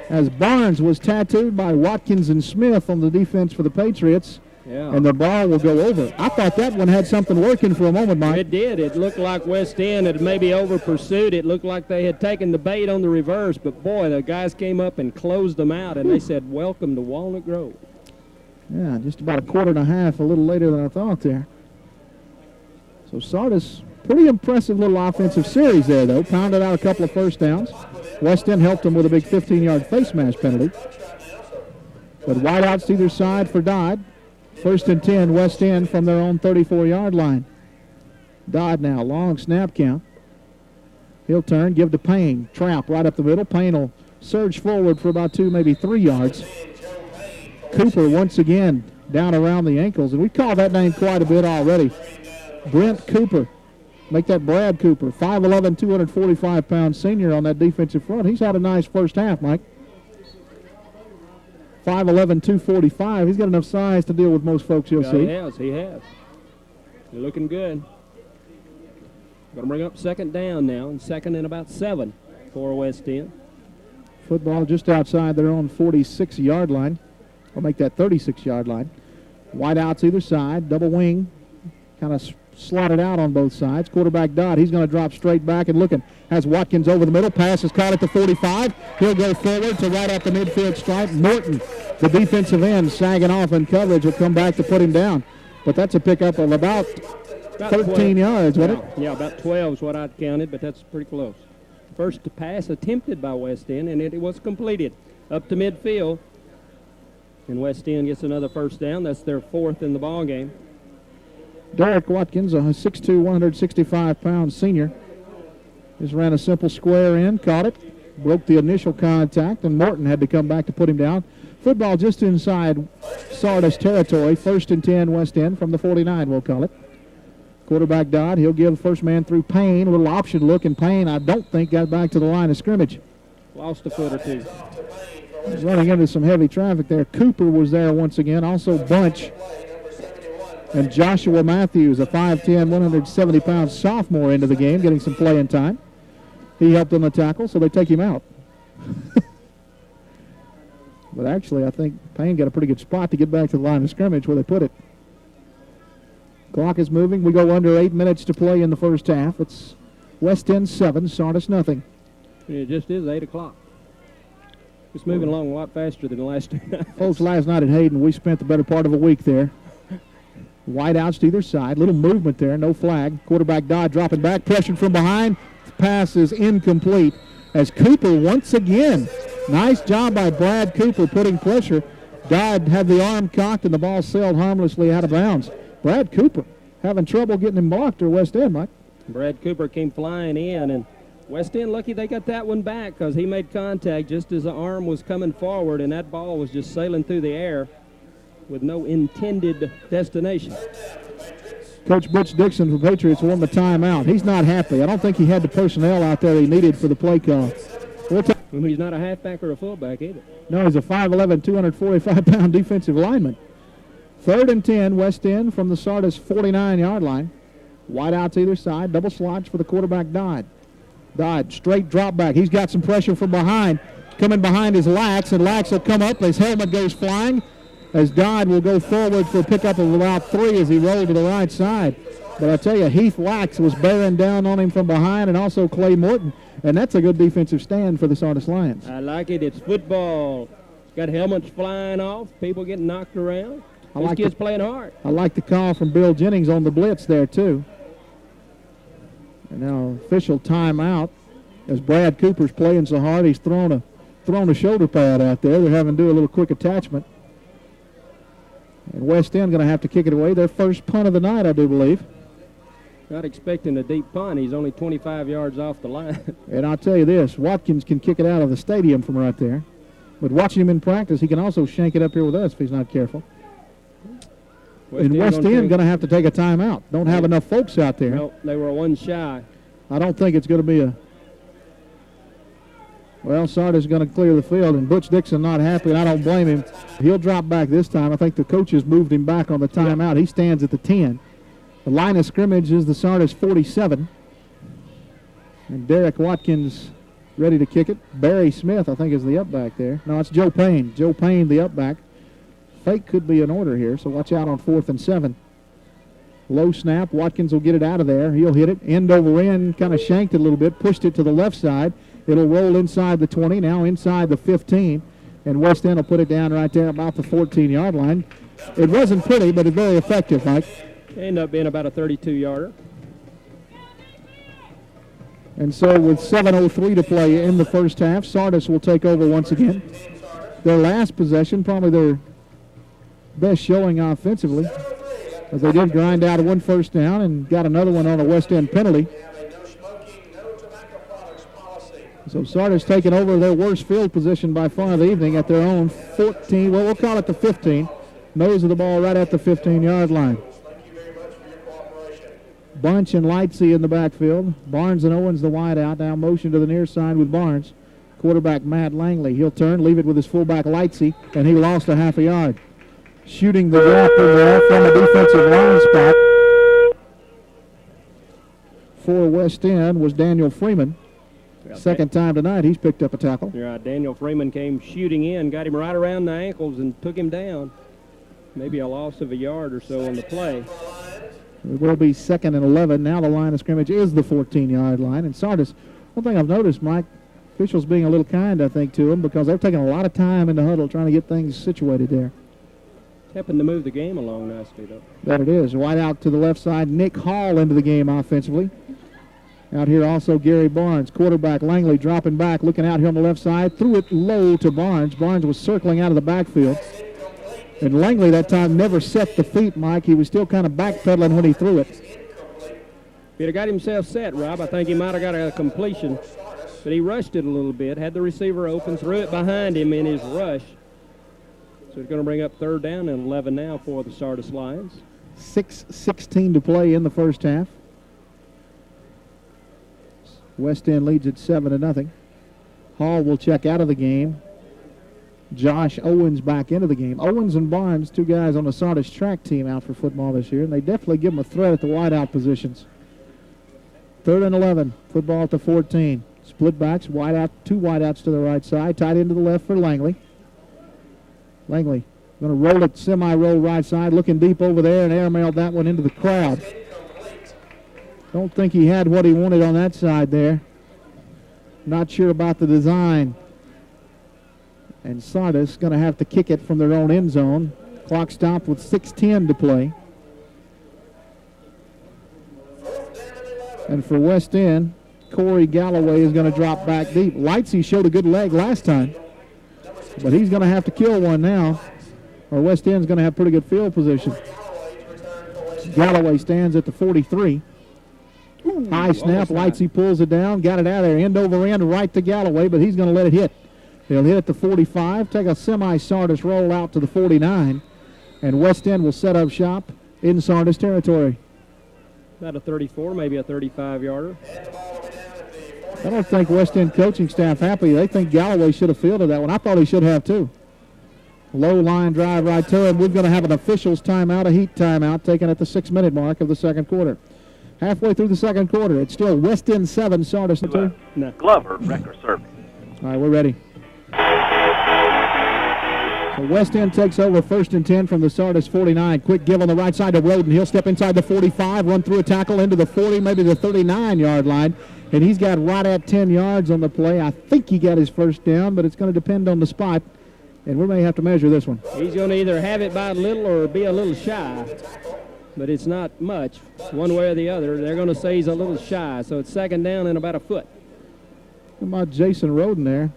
Speaker 1: As Barnes was tattooed by Watkins and Smith on the defense for the Patriots.
Speaker 2: Yeah.
Speaker 1: And the ball will go over. I thought that one had something working for a moment, Mike.
Speaker 2: It did. It looked like West End had maybe over pursued. It looked like they had taken the bait on the reverse, but boy, the guys came up and closed them out, and they said, "Welcome to Walnut Grove."
Speaker 1: Yeah, just about a quarter and a half, a little later than I thought there. So Sardis, pretty impressive little offensive series there, though. Pounded out a couple of first downs. West End helped them with a big 15-yard face mask penalty. But wideouts to either side for Dodd. 1st and 10, West End from their own 34-yard line. Dodd now, long snap count. He'll turn, give to Payne. Trap right up the middle. Payne will surge forward for about 2, maybe 3 yards. Cooper once again down around the ankles, and we call that name quite a bit already. Brent Cooper. Make that Brad Cooper. 5'11", 245-pound senior on that defensive front. He's had a nice first half, Mike. 5'11", 245. He's got enough size to deal with most folks you'll see.
Speaker 2: He has. They're looking good. Going to bring up second down now, and second and about 7 for West End.
Speaker 1: Football just outside their own 46-yard line. Or make that 36-yard line. Wide outs either side, double wing, kind of slotted out on both sides. Quarterback Dodd, he's going to drop straight back and looking. Has Watkins over the middle. Pass is caught at the 45. He'll go forward to right at the midfield stripe. Morton, the defensive end, sagging off in coverage, will come back to put him down. But that's a pickup of about 13 yards, wasn't it?
Speaker 2: Yeah, about 12 is what I'd counted, but that's pretty close. First pass attempted by West End, and it was completed up to midfield. And West End gets another first down. That's their 4th in the ball game.
Speaker 1: Derek Watkins, a 6'2", 165-pound senior, just ran a simple square in, caught it, broke the initial contact, and Morton had to come back to put him down. Football just inside Sardis territory, 1st and 10 West End from the 49, we'll call it. Quarterback Dodd, he'll give the first man through Payne, a little option look, and Payne, I don't think, got back to the line of scrimmage.
Speaker 2: Lost a foot or two.
Speaker 1: He's running into some heavy traffic there. Cooper was there once again, also Bunch. And Joshua Matthews, a 5'10", 170-pound sophomore into the game, getting some playing time. He helped on the tackle, so they take him out. But actually, I think Payne got a pretty good spot to get back to the line of scrimmage where they put it. Clock is moving. We go under 8 minutes to play in the first half. It's West End 7, Sardis nothing.
Speaker 2: It just is 8 o'clock. It's moving along a lot faster than the last 2 nights.
Speaker 1: Folks, last night at Hayden, we spent the better part of a week there. Wide outs to either side. Little movement there, no flag. Quarterback Dodd dropping back, pressured from behind. Pass is incomplete as Cooper once again. Nice job by Brad Cooper putting pressure. Dodd had the arm cocked and the ball sailed harmlessly out of bounds. Brad Cooper having trouble getting him blocked, or West End, Mike?
Speaker 2: Brad Cooper came flying in, and West End lucky they got that one back because he made contact just as the arm was coming forward, and that ball was just sailing through the air with no intended destination.
Speaker 1: Coach Butch Dixon from Patriots won the timeout. He's not happy. I don't think he had the personnel out there he needed for the play call.
Speaker 2: He's not a halfback or a fullback either.
Speaker 1: No, he's a 5'11", 245-pound defensive lineman. 3rd and 10, West End from the Sardis 49-yard line. Wide outs either side, double slots for the quarterback Dodd. Dodd, straight drop back. He's got some pressure from behind. Coming behind his Lax, and Lax will come up. His helmet goes flying as Dodd will go forward for a pickup of about 3 as he rolled to the right side. But I tell you, Heath Lax was bearing down on him from behind, and also Clay Morton. And that's a good defensive stand for the Sardis Lions.
Speaker 2: I like it. It's football. It's got helmets flying off, people getting knocked around. These kids playing hard.
Speaker 1: I like the call from Bill Jennings on the blitz there, too. And now official timeout as Brad Cooper's playing so hard he's thrown a shoulder pad out there. They're having to do a little quick attachment. And West End going to have to kick it away. Their first punt of the night, I do believe.
Speaker 2: Not expecting a deep punt. He's only 25 yards off the line.
Speaker 1: And I'll tell you this, Watkins can kick it out of the stadium from right there. But watching him in practice, he can also shank it up here with us if he's not careful. And West End going to have to take a timeout. Don't have enough folks out there.
Speaker 2: No, they were one shy.
Speaker 1: I don't think it's going to be a... Well, Sardis is going to clear the field, and Butch Dixon not happy, and I don't blame him. He'll drop back this time. I think the coaches moved him back on the timeout. He stands at the 10. The line of scrimmage is the Sardis 47. And Derek Watkins ready to kick it. Barry Smith, I think, is the up back there. No, it's Joe Payne. Joe Payne, the up back. Fake could be in order here, so watch out on 4th and 7. Low snap. Watkins will get it out of there. He'll hit it. End over end, kind of shanked it a little bit, pushed it to the left side. It'll roll inside the 20, now inside the 15. And West End will put it down right there about the 14-yard line. It wasn't pretty, but it's very effective, Mike.
Speaker 2: Ended up being about a 32-yarder.
Speaker 1: And so with 7:03 to play in the first half, Sardis will take over once again. Their last possession, probably their best showing offensively, as they did grind out one first down and got another one on a West End penalty. So Sardis taking over their worst field position by far of the evening at their own 14, well, we'll call it the 15. Nose of the ball right at the 15-yard line. Bunch and Lightsey in the backfield. Barnes and Owens the wide out. Now motion to the near side with Barnes. Quarterback Matt Langley. He'll turn, leave it with his fullback Lightsey, and he lost a half a yard. Shooting the gap in there from the defensive line spot for West End was Daniel Freeman. Second time tonight he's picked up a tackle.
Speaker 2: Yeah, Daniel Freeman came shooting in, got him right around the ankles and took him down. Maybe a loss of a yard or so on the play.
Speaker 1: It will be 2nd and 11. Now the line of scrimmage is the 14-yard line. And Sardis, one thing I've noticed, Mike, officials being a little kind, I think, to them because they're taking a lot of time in the huddle trying to get things situated there.
Speaker 2: It's helping to move the game along nicely, though.
Speaker 1: That it is. Wide out to the left side. Nick Hall into the game offensively. Out here also Gary Barnes. Quarterback Langley dropping back, looking out here on the left side. Threw it low to Barnes. Barnes was circling out of the backfield. And Langley that time never set the feet, Mike. He was still kind of backpedaling when he threw it.
Speaker 2: If he'd have got himself set, Rob, I think he might have got a completion. But he rushed it a little bit, had the receiver open, threw it behind him in his rush. So it's going to bring up 3rd down and 11 now for the Sardis Lions.
Speaker 1: 6:16 to play in the first half. West End leads at 7-0. Hall will check out of the game. Josh Owens back into the game. Owens and Barnes, 2 guys on the Sardis track team out for football this year, and they definitely give them a threat at the wideout positions. 3rd and 11. Football at the 14. Split backs, wide out, 2 wideouts to the right side, tight into the left for Langley. Langley going to roll it, semi-roll right side, looking deep over there, and airmailed that one into the crowd. Don't think he had what he wanted on that side there. Not sure about the design. And Sardis going to have to kick it from their own end zone. Clock stopped with 6:10 to play. And for West End, Corey Galloway is going to drop back deep. Lightsey showed a good leg last time, but he's going to have to kill one now, or West End's going to have pretty good field position. Galloway stands at the 43. High snap, Lightsey pulls it down, got it out of there, end over end, right to Galloway, but he's going to let it hit. He'll hit at the 45, take a semi-Sardis roll out to the 49, and West End will set up shop in Sardis territory.
Speaker 2: About a 34, maybe a 35-yarder.
Speaker 1: I don't think West End coaching staff happy. They think Galloway should have fielded that one. I thought he should have too. Low line drive right to him. We're going to have an official's timeout, a heat timeout, taken at the 6-minute mark of the second quarter. Halfway through the second quarter, it's still West End 7, Sardis 2.
Speaker 2: No.
Speaker 3: Glover, record service.
Speaker 1: All right, we're ready. So West End takes over 1st and 10 from the Sardis 49. Quick give on the right side to Roden. He'll step inside the 45, run through a tackle into the 40, maybe the 39-yard line. And he's got right at 10 yards on the play. I think he got his first down, but it's going to depend on the spot. And we may have to measure this one.
Speaker 2: He's going to either have it by a little or be a little shy. But it's not much, one way or the other. They're going to say he's a little shy, so it's 2nd down and about a foot.
Speaker 1: How about Jason Roden there?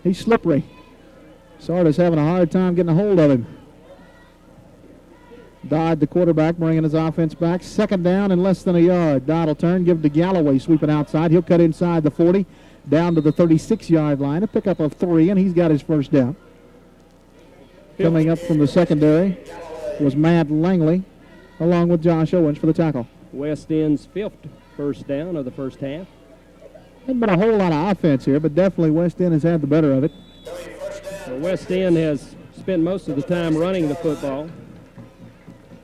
Speaker 1: He's slippery. Sardis having a hard time getting a hold of him. Dodd, the quarterback, bringing his offense back. 2nd down and less than a yard. Dodd will turn, give it to Galloway, sweeping outside. He'll cut inside the 40, down to the 36-yard line. A pickup of 3, and he's got his first down. Coming up from the secondary was Matt Langley, along with Josh Owens for the tackle.
Speaker 2: West End's 5th first down of the first half.
Speaker 1: Hasn't been a whole lot of offense here, but definitely West End has had the better of it.
Speaker 2: Well, West End has spent most of the time running the football.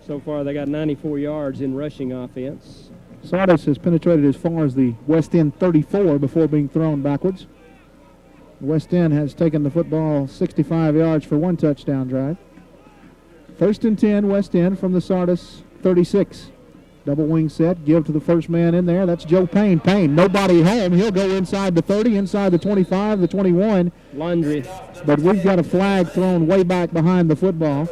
Speaker 2: So far, they got 94 yards in rushing offense.
Speaker 1: Sardis has penetrated as far as the West End 34 before being thrown backwards. West End has taken the football 65 yards for 1 touchdown drive. 1st and 10, West End from the Sardis 36. Double wing set, give to the first man in there. That's Joe Payne. Payne, nobody home. He'll go inside the 30, inside the 25, the 21.
Speaker 2: Laundry.
Speaker 1: But we've got a flag thrown way back behind the football.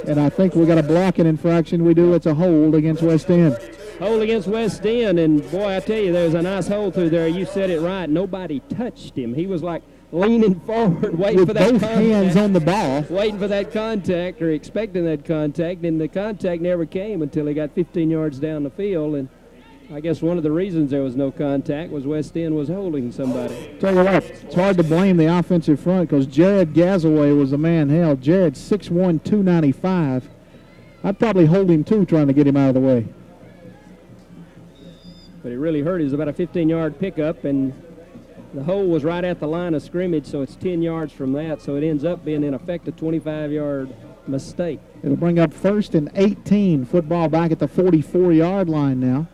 Speaker 1: And I think we got a blocking infraction. We do. It's a hold against West End.
Speaker 2: Hold against West End, and boy, I tell you, there's a nice hole through there. You said it right. Nobody touched him. He was like leaning forward, waiting
Speaker 1: with
Speaker 2: for that
Speaker 1: both
Speaker 2: contact.
Speaker 1: hands on the ball.
Speaker 2: Waiting for that contact or expecting that contact, and the contact never came until he got 15 yards down the field. And I guess one of the reasons there was no contact was West End was holding somebody.
Speaker 1: Tell you what, it's hard to blame the offensive front because Jared Gazaway was the man held. Jared 6'1", 295. I'd probably hold him too, trying to get him out of the way.
Speaker 2: But it really hurt. It was about a 15-yard pickup, and The hole was right at the line of scrimmage, so it's 10 yards from that, so it ends up being, in effect, a 25-yard mistake.
Speaker 1: It'll bring up 1st and 18. Football back at the 44-yard line now.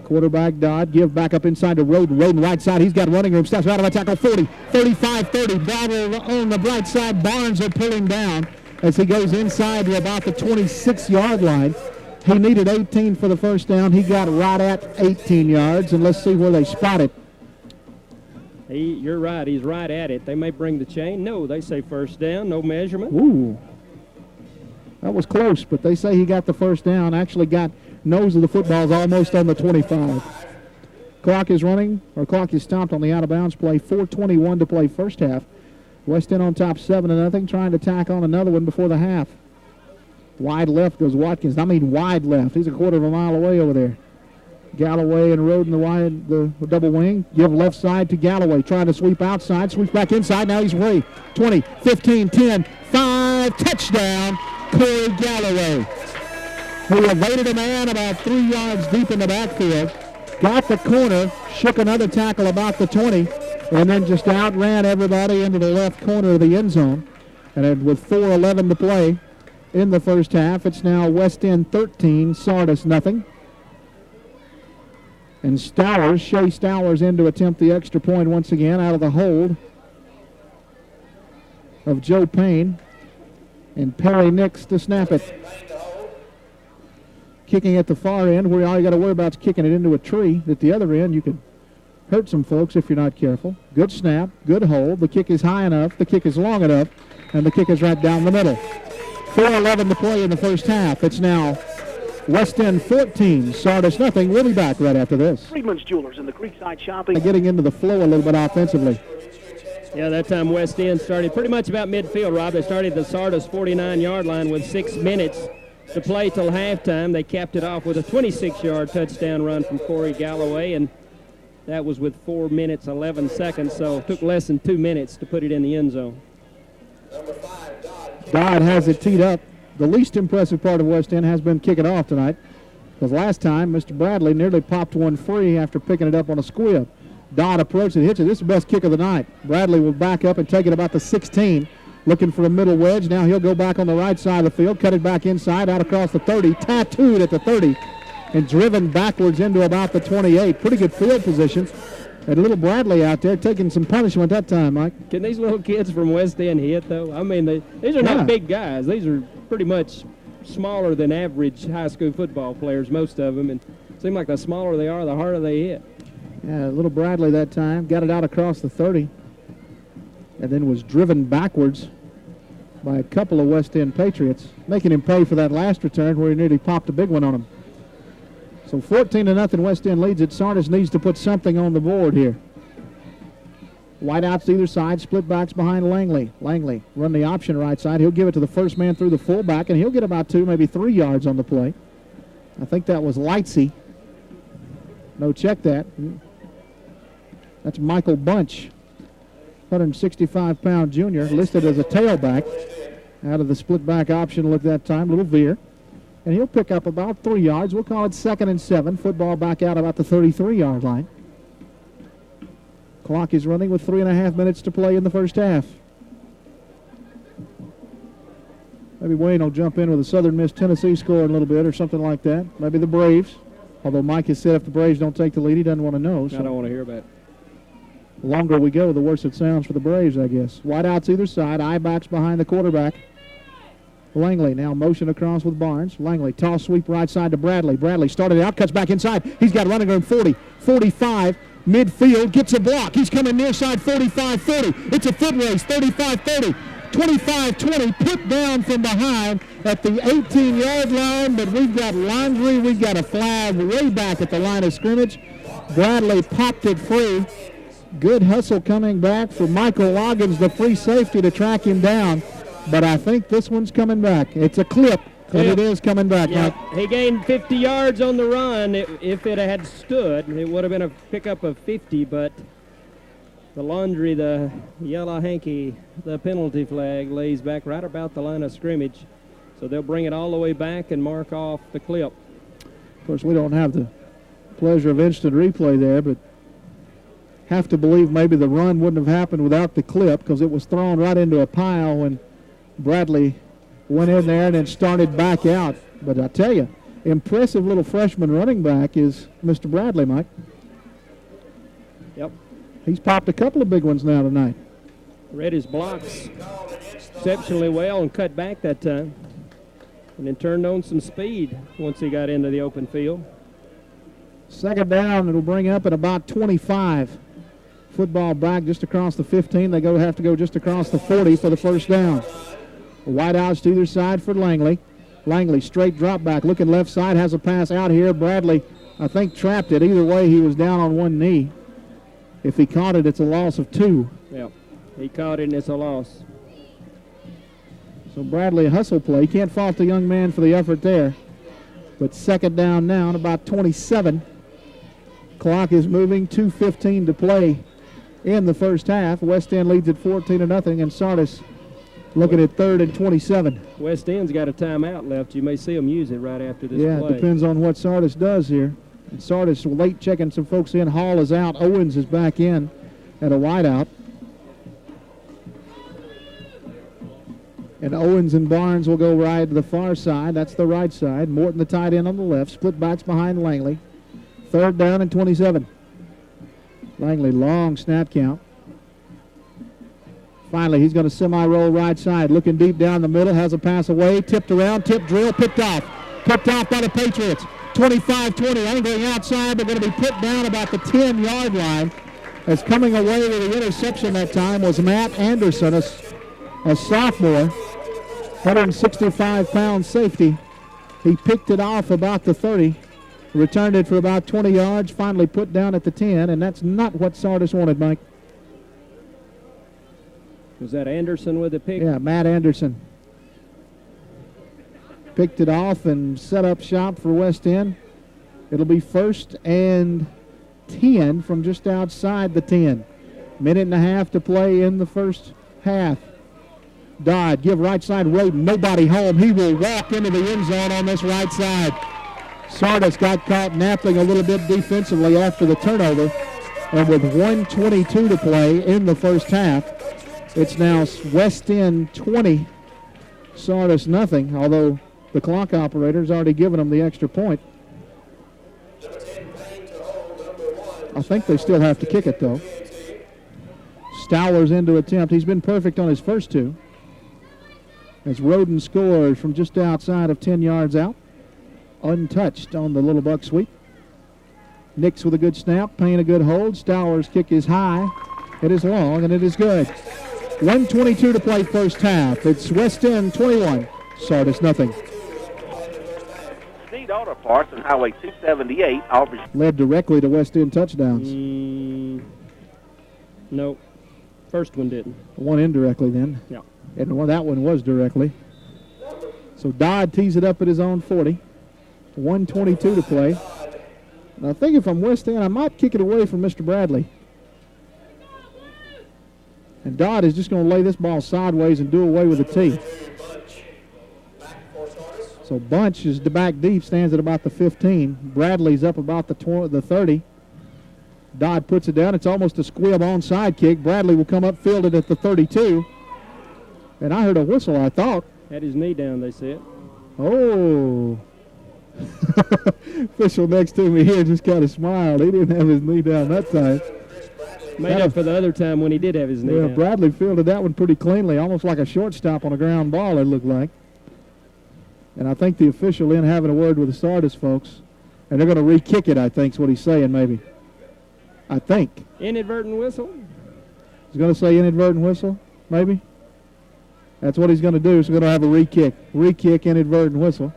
Speaker 1: Quarterback Dodd, give back up inside to Roden. Roden right side, he's got running room, steps out of the tackle, 40, 35, 30. Battle on the right side. Barnes will pull him down as he goes inside to about the 26-yard line. He needed 18 for the first down. He got right at 18 yards, and let's see where they spot it.
Speaker 2: You're right. He's right at it. They may bring the chain. No, they say first down, no measurement.
Speaker 1: Ooh. That was close, but they say he got the first down. Actually got nose of the football's almost on the 25. Clock is running, or clock is stopped on the out-of-bounds play. 4:21 to play first half. West End on top 7-0, trying to tack on another one before the half. Wide left goes Watkins. I mean wide left. He's a quarter of a mile away over there. Galloway and Roden the double wing. Give left side to Galloway. Trying to sweep outside. Sweeps back inside. Now he's away. 20, 15, 10, 5. Touchdown, Corey Galloway. He evaded a man about 3 yards deep in the backfield. Got the corner. Shook another tackle about the 20. And then just outran everybody into the left corner of the end zone. And with 4:11 to play in the first half, it's now West End 13, Sardis nothing. And Shea Stowers in to attempt the extra point once again out of the hold of Joe Payne. And Perry Nix to snap it. Kicking at the far end, where all you got to worry about is kicking it into a tree. At the other end, you could hurt some folks if you're not careful. Good snap, good hold. The kick is high enough, the kick is long enough, and the kick is right down the middle. 4:11 to play in the first half. It's now West End 14, Sardis nothing. We'll be back right after this.
Speaker 4: Friedman's Jewelers in the Creekside Shopping.
Speaker 1: Getting into the flow a little bit offensively.
Speaker 2: Yeah, that time West End started pretty much about midfield, Rob. They started the Sardis 49-yard line with 6 minutes to play till halftime. They capped it off with a 26-yard touchdown run from Corey Galloway, and that was with 4 minutes, 11 seconds, so it took less than 2 minutes to put it in the end zone.
Speaker 1: Dodd has it teed up. The least impressive part of West End has been kicking off tonight, because last time Mr. Bradley nearly popped one free after picking it up on a squib. Dodd approaches it, hits it. This is the best kick of the night. Bradley will back up and take it about the 16, looking for a middle wedge. Now he'll go back on the right side of the field, cut it back inside, out across the 30, tattooed at the 30, and driven backwards into about the 28. Pretty good field position. And little Bradley out there taking some punishment that time, Mike.
Speaker 2: Can these little kids from West End hit, though? I mean, these are not big guys. These are pretty much smaller than average high school football players, most of them. And it seems like the smaller they are, the harder they hit.
Speaker 1: Yeah, little Bradley that time got it out across the 30 and then was driven backwards by a couple of West End Patriots, making him pay for that last return where he nearly popped a big one on him. So 14-0, West End leads it. Sardis needs to put something on the board here. Wideouts either side, split backs behind Langley. Langley run the option right side. He'll give it to the first man through the fullback, and he'll get about 2, maybe 3 yards on the play. I think that was Lightsey. No, check that. That's Michael Bunch, 165-pound junior, listed as a tailback. Out of the split back option look that time, little veer. And he'll pick up about 3 yards. We'll call it 2nd and 7. Football back out about the 33-yard line. Clock is running with 3.5 minutes to play in the first half. Maybe Wayne will jump in with a Southern Miss Tennessee score in a little bit or something like that. Maybe the Braves. Although Mike has said if the Braves don't take the lead, he doesn't want to know. So
Speaker 2: I don't want to hear about it.
Speaker 1: The longer we go, the worse it sounds for the Braves, I guess. Wideouts either side. I-backs behind the quarterback. Langley now motion across with Barnes. Langley, toss sweep right side to Bradley. Bradley started out, cuts back inside. He's got running room 40, 45, midfield, gets a block. He's coming near side 45, 30. It's a foot race, 35, 30, 25, 20, put down from behind at the 18-yard line, but we've got Laundrie. We've got a flag way back at the line of scrimmage. Bradley popped it free. Good hustle coming back for Michael Loggins, the free safety, to track him down. But I think this one's coming back. It's a clip, and it is coming back.
Speaker 2: Yeah, he gained 50 yards on the run. If it had stood, it would have been a pickup of 50, but the Laundrie, the yellow hanky, the penalty flag lays back right about the line of scrimmage. So they'll bring it all the way back and mark off the clip.
Speaker 1: Of course, we don't have the pleasure of instant replay there, but have to believe maybe the run wouldn't have happened without the clip because it was thrown right into a pile when Bradley went in there and then started back out. But I tell you, impressive little freshman running back is Mr. Bradley, Mike.
Speaker 2: Yep.
Speaker 1: He's popped a couple of big ones now tonight.
Speaker 2: Read his blocks exceptionally well and cut back that time. And then turned on some speed once he got into the open field.
Speaker 1: Second down, it'll bring up at about 25. Football back just across the 15. They have to go just across the 40 for the first down. Wide outs to either side for Langley. Langley straight drop back, looking left side, has a pass out here. Bradley, I think, trapped it. Either way, he was down on one knee. If he caught it, it's a loss of 2.
Speaker 2: Yeah, he caught it and it's a loss.
Speaker 1: So Bradley, a hustle play. Can't fault the young man for the effort there. But second down now, and about 27. Clock is moving, 2:15 to play in the first half. West End leads at 14-0, and Sardis looking at 3rd and 27.
Speaker 2: West End's got a timeout left. You may see them use it right after this
Speaker 1: Yeah,
Speaker 2: play.
Speaker 1: it depends on what Sardis does here. And Sardis late checking some folks in. Hall is out. Owens is back in at a wideout. And Owens and Barnes will go right to the far side. That's the right side. Morton, the tight end, on the left. Split backs behind Langley. 3rd down and 27. Langley, long snap count. Finally, he's going to semi-roll right side. Looking deep down the middle. Has a pass away. Tipped around. Tip drill. Picked off. Picked off by the Patriots. 25-20. Angling outside. They're going to be put down about the 10-yard line. As coming away with the interception that time was Matt Anderson, a sophomore. 165-pound safety. He picked it off about the 30. Returned it for about 20 yards. Finally put down at the 10. And that's not what Sardis wanted, Mike.
Speaker 2: Was that Anderson with the pick?
Speaker 1: Yeah, Matt Anderson. Picked it off and set up shop for West End. It'll be 1st and 10 from just outside the 10. Minute and a half to play in the first half. Dodd, give right side Roden. Nobody home. He will walk into the end zone on this right side. Sardis got caught napping a little bit defensively after the turnover. And with 1:22 to play in the first half, it's now West End 20, Sardis nothing, although the clock operator's already given them the extra point. I think they still have to kick it, though. Stowler's in to attempt. He's been perfect on his first 2. As Roden scores from just outside of 10 yards out. Untouched on the little buck sweep. Nix with a good snap, paying a good hold. Stowler's kick is high. It is long, and it is good. 1:22 to play first half. It's West End 21, Sardis nothing.
Speaker 3: Sneed Auto Parts on Highway 278 offers.
Speaker 1: Led directly to West End touchdowns.
Speaker 2: Nope. First one didn't.
Speaker 1: One indirectly then.
Speaker 2: Yeah.
Speaker 1: And that one was directly. So Dodd tees it up at his own 40. 1:22 to play. And I think if I'm West End, I might kick it away from Mr. Bradley. And Dodd is just going to lay this ball sideways and do away with the tee. So Bunch is back deep, stands at about the 15. Bradley's up about the 30. Dodd puts it down. It's almost a squib onside kick. Bradley will come up, field it at the 32. And I heard a whistle, I thought.
Speaker 2: Had his knee down, they said.
Speaker 1: Oh. Official next to me here just kind of smiled. He didn't have his knee down that time.
Speaker 2: Made up for the other time when he did have his knee down.
Speaker 1: Bradley fielded that one pretty cleanly, almost like a shortstop on a ground ball, it looked like. And I think the official in having a word with the Sardis folks. And they're going to re-kick it, I think is what he's saying, maybe. I think.
Speaker 2: Inadvertent whistle?
Speaker 1: He's going to say inadvertent whistle, maybe. That's what he's going to do. He's going to have a re-kick. Re-kick, inadvertent whistle.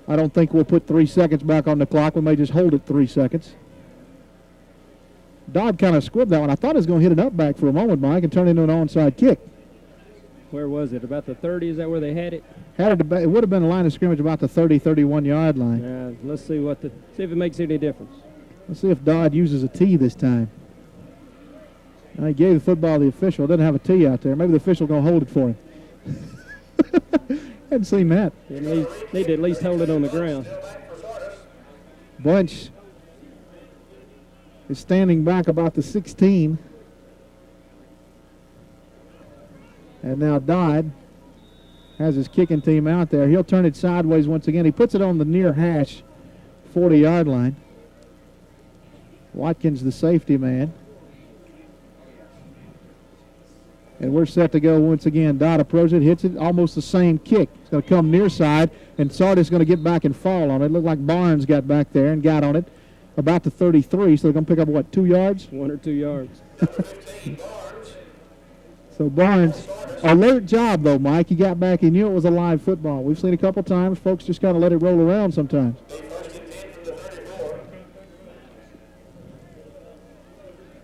Speaker 1: I don't think we'll put 3 seconds back on the clock. We may just hold it 3 seconds. Dodd kind of squibbed that one. I thought he was going to hit an up back for a moment, Mike, and turn it into an onside kick.
Speaker 2: Where was it? About the 30? Is that where they had it?
Speaker 1: It would have been a line of scrimmage about the 30, 31-yard line.
Speaker 2: Let's see see if it makes any difference.
Speaker 1: Let's see if Dodd uses a tee this time. Now, he gave the football to the official. Doesn't have a tee out there. Maybe the official going to hold it for him. Hadn't seen that.
Speaker 2: They need to at least hold it on the ground.
Speaker 1: Bunch is standing back about the 16. And now Dodd has his kicking team out there. He'll turn it sideways once again. He puts it on the near hash 40-yard line. Watkins, the safety man. And we're set to go once again. Dodd approaches it, hits it, almost the same kick. It's going to come near side, and Sardis is going to get back and fall on it. Looked like Barnes got back there and got on it about the 33, so they're going to pick up, what, 2 yards?
Speaker 2: 1 or 2 yards.
Speaker 1: So Barnes, alert job, though, Mike. He got back. He knew it was a live football. We've seen a couple times. Folks just kind of let it roll around sometimes.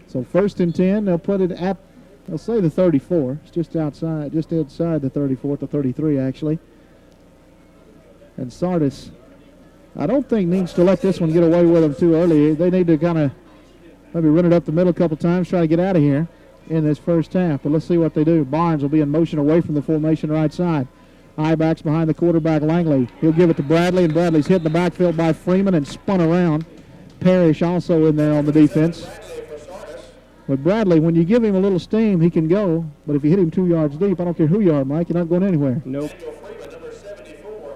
Speaker 1: So 1st and 10, they'll put it at, they'll say the 34. It's just outside, just inside the 34, the 33 actually. And Sardis, I don't think needs to let this one get away with them too early. They need to kind of maybe run it up the middle a couple times, try to get out of here in this first half. But let's see what they do. Barnes will be in motion away from the formation right side. High backs behind the quarterback Langley. He'll give it to Bradley, and Bradley's hit in the backfield by Freeman and spun around. Parrish also in there on the defense. But Bradley, when you give him a little steam, he can go. But if you hit him 2 yards deep, I don't care who you are, Mike, you're not going anywhere.
Speaker 2: Nope.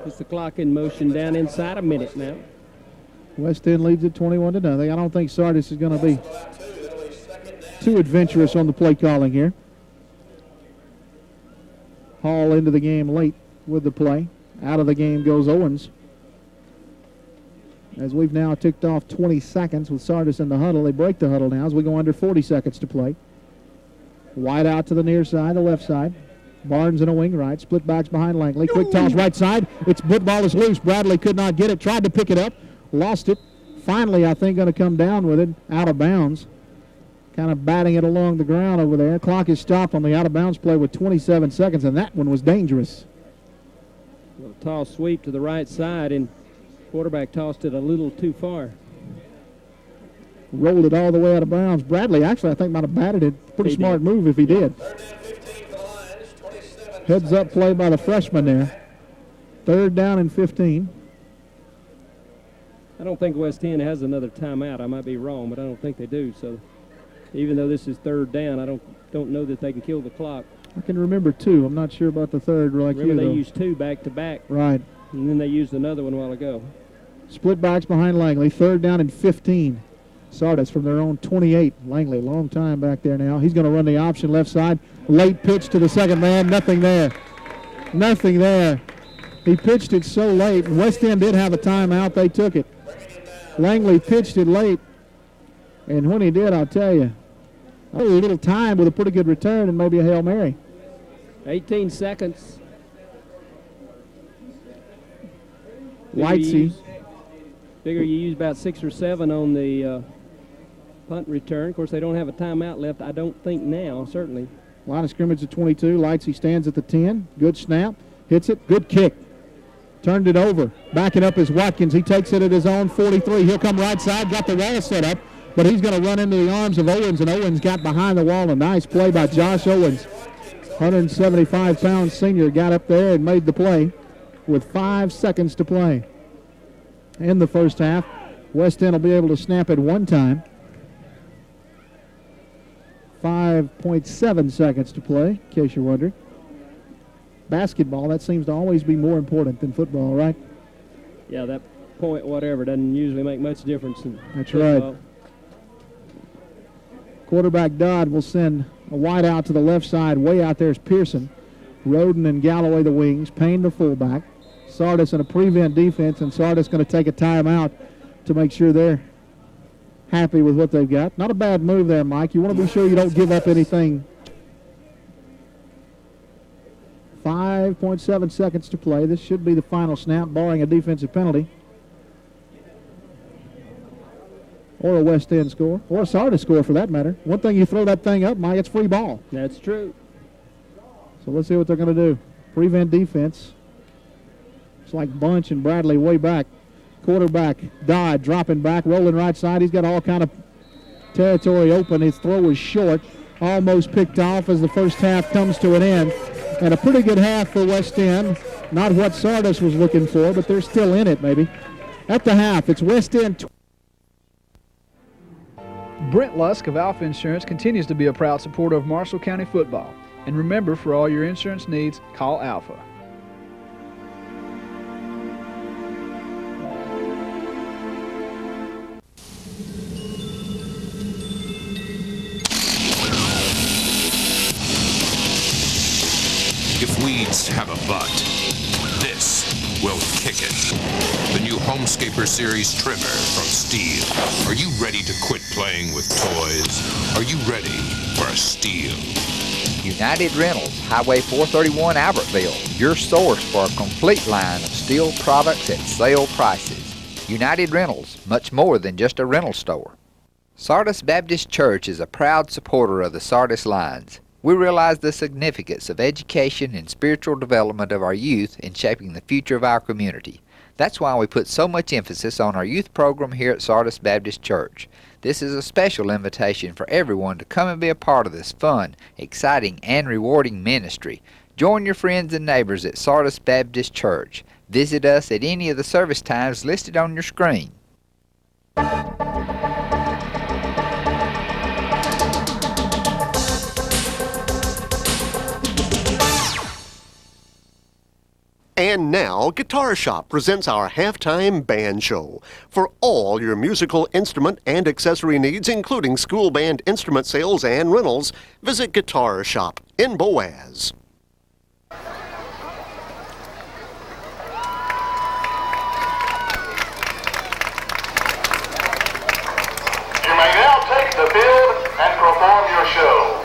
Speaker 2: It's the clock in motion down inside a minute now.
Speaker 1: West End leads it 21-0. I don't think Sardis is going to be too adventurous on the play calling here. Hall into the game late with the play. Out of the game goes Owens. As we've now ticked off 20 seconds with Sardis in the huddle. They break the huddle now as we go under 40 seconds to play. Wide out to the near side, the left side. Barnes in a wing right. Split backs behind Langley. Quick toss right side. Its football is loose. Bradley could not get it. Tried to pick it up. Lost it. Finally, I think, going to come down with it. Out of bounds. Kind of batting it along the ground over there. Clock is stopped on the out of bounds play with 27 seconds, and that one was dangerous.
Speaker 2: A tall sweep to the right side, and quarterback tossed it a little too far.
Speaker 1: Rolled it all the way out of bounds. Bradley actually, I think, might have batted it. Pretty smart move if he did. Heads up play by the freshman there. 3rd down and 15.
Speaker 2: I don't think West End has another timeout. I might be wrong, but I don't think they do. So even though this is 3rd down, I don't know that they can kill the clock.
Speaker 1: I can remember 2. I'm not sure about the 3rd like
Speaker 2: Remember
Speaker 1: you,
Speaker 2: they
Speaker 1: though.
Speaker 2: used 2 back-to-back.
Speaker 1: Right.
Speaker 2: And then they used another one a while ago.
Speaker 1: Split backs behind Langley. 3rd down and 15. Sardis from their own 28. Langley, long time back there now. He's going to run the option left side. Late pitch to the second man. Nothing there. Nothing there. He pitched it so late. West End did have a timeout. They took it. Langley pitched it late. And when he did, I'll tell you, a little time with a pretty good return and maybe a Hail Mary.
Speaker 2: 18 seconds.
Speaker 1: Lightsey.
Speaker 2: Figure you use about 6 or 7 on the punt return. Of course, they don't have a timeout left, I don't think now, certainly.
Speaker 1: Line of scrimmage at 22. Lightsey stands at the 10. Good snap. Hits it. Good kick. Turned it over. Backing up is Watkins. He takes it at his own 43. He'll come right side. Got the wall set up. But he's going to run into the arms of Owens, and Owens got behind the wall. A nice play by Josh Owens. 175-pound senior got up there and made the play with 5 seconds to play. In the first half, West End will be able to snap it one time. 5.7 seconds to play, in case you're wondering. Basketball, that seems to always be more important than football, right?
Speaker 2: Yeah, that point whatever doesn't usually make much difference in
Speaker 1: That's
Speaker 2: football.
Speaker 1: right. Quarterback Dodd will send a wide out to the left side. Way out there is Pearson. Roden and Galloway the wings. Payne the fullback. Sardis in a prevent defense, and Sardis going to take a timeout to make sure they're happy with what they've got. Not a bad move there, Mike. You want to be sure you don't give up anything. 5.7 seconds to play. This should be the final snap, barring a defensive penalty. Or a West End score, or a Sardis score for that matter. One thing, you throw that thing up, Mike, it's free ball.
Speaker 2: That's true.
Speaker 1: So let's see what they're going to do. Prevent defense. It's like Bunch and Bradley way back. Quarterback Dodd dropping back, rolling right side. He's got all kind of territory open. His throw was short, almost picked off as the first half comes to an end. And a pretty good half for West End. Not what Sardis was looking for, but they're still in it maybe. At the half, it's West End
Speaker 7: Brent Lusk of Alpha Insurance continues to be a proud supporter of Marshall County football. And remember, for all your insurance needs, call Alpha.
Speaker 6: If weeds have a butt, this will kick it. The new Homescaper Series trimmer from Steel. Are you ready to quit playing with toys? Are you ready for a Steel?
Speaker 5: United Rentals, Highway 431 Albertville, your source for a complete line of steel products at sale prices. United Rentals, much more than just a rental store. Sardis Baptist Church is a proud supporter of the Sardis lines. We realize the significance of education and spiritual development of our youth in shaping the future of our community. That's why we put so much emphasis on our youth program here at Sardis Baptist Church. This is a special invitation for everyone to come and be a part of this fun, exciting, and rewarding ministry. Join your friends and neighbors at Sardis Baptist Church. Visit us at any of the service times listed on your screen.
Speaker 8: And now, Guitar Shop presents our halftime band show. For all your musical instrument and accessory needs, including school band instrument sales and rentals, visit Guitar Shop in Boaz.
Speaker 9: You may now take the field and perform your show.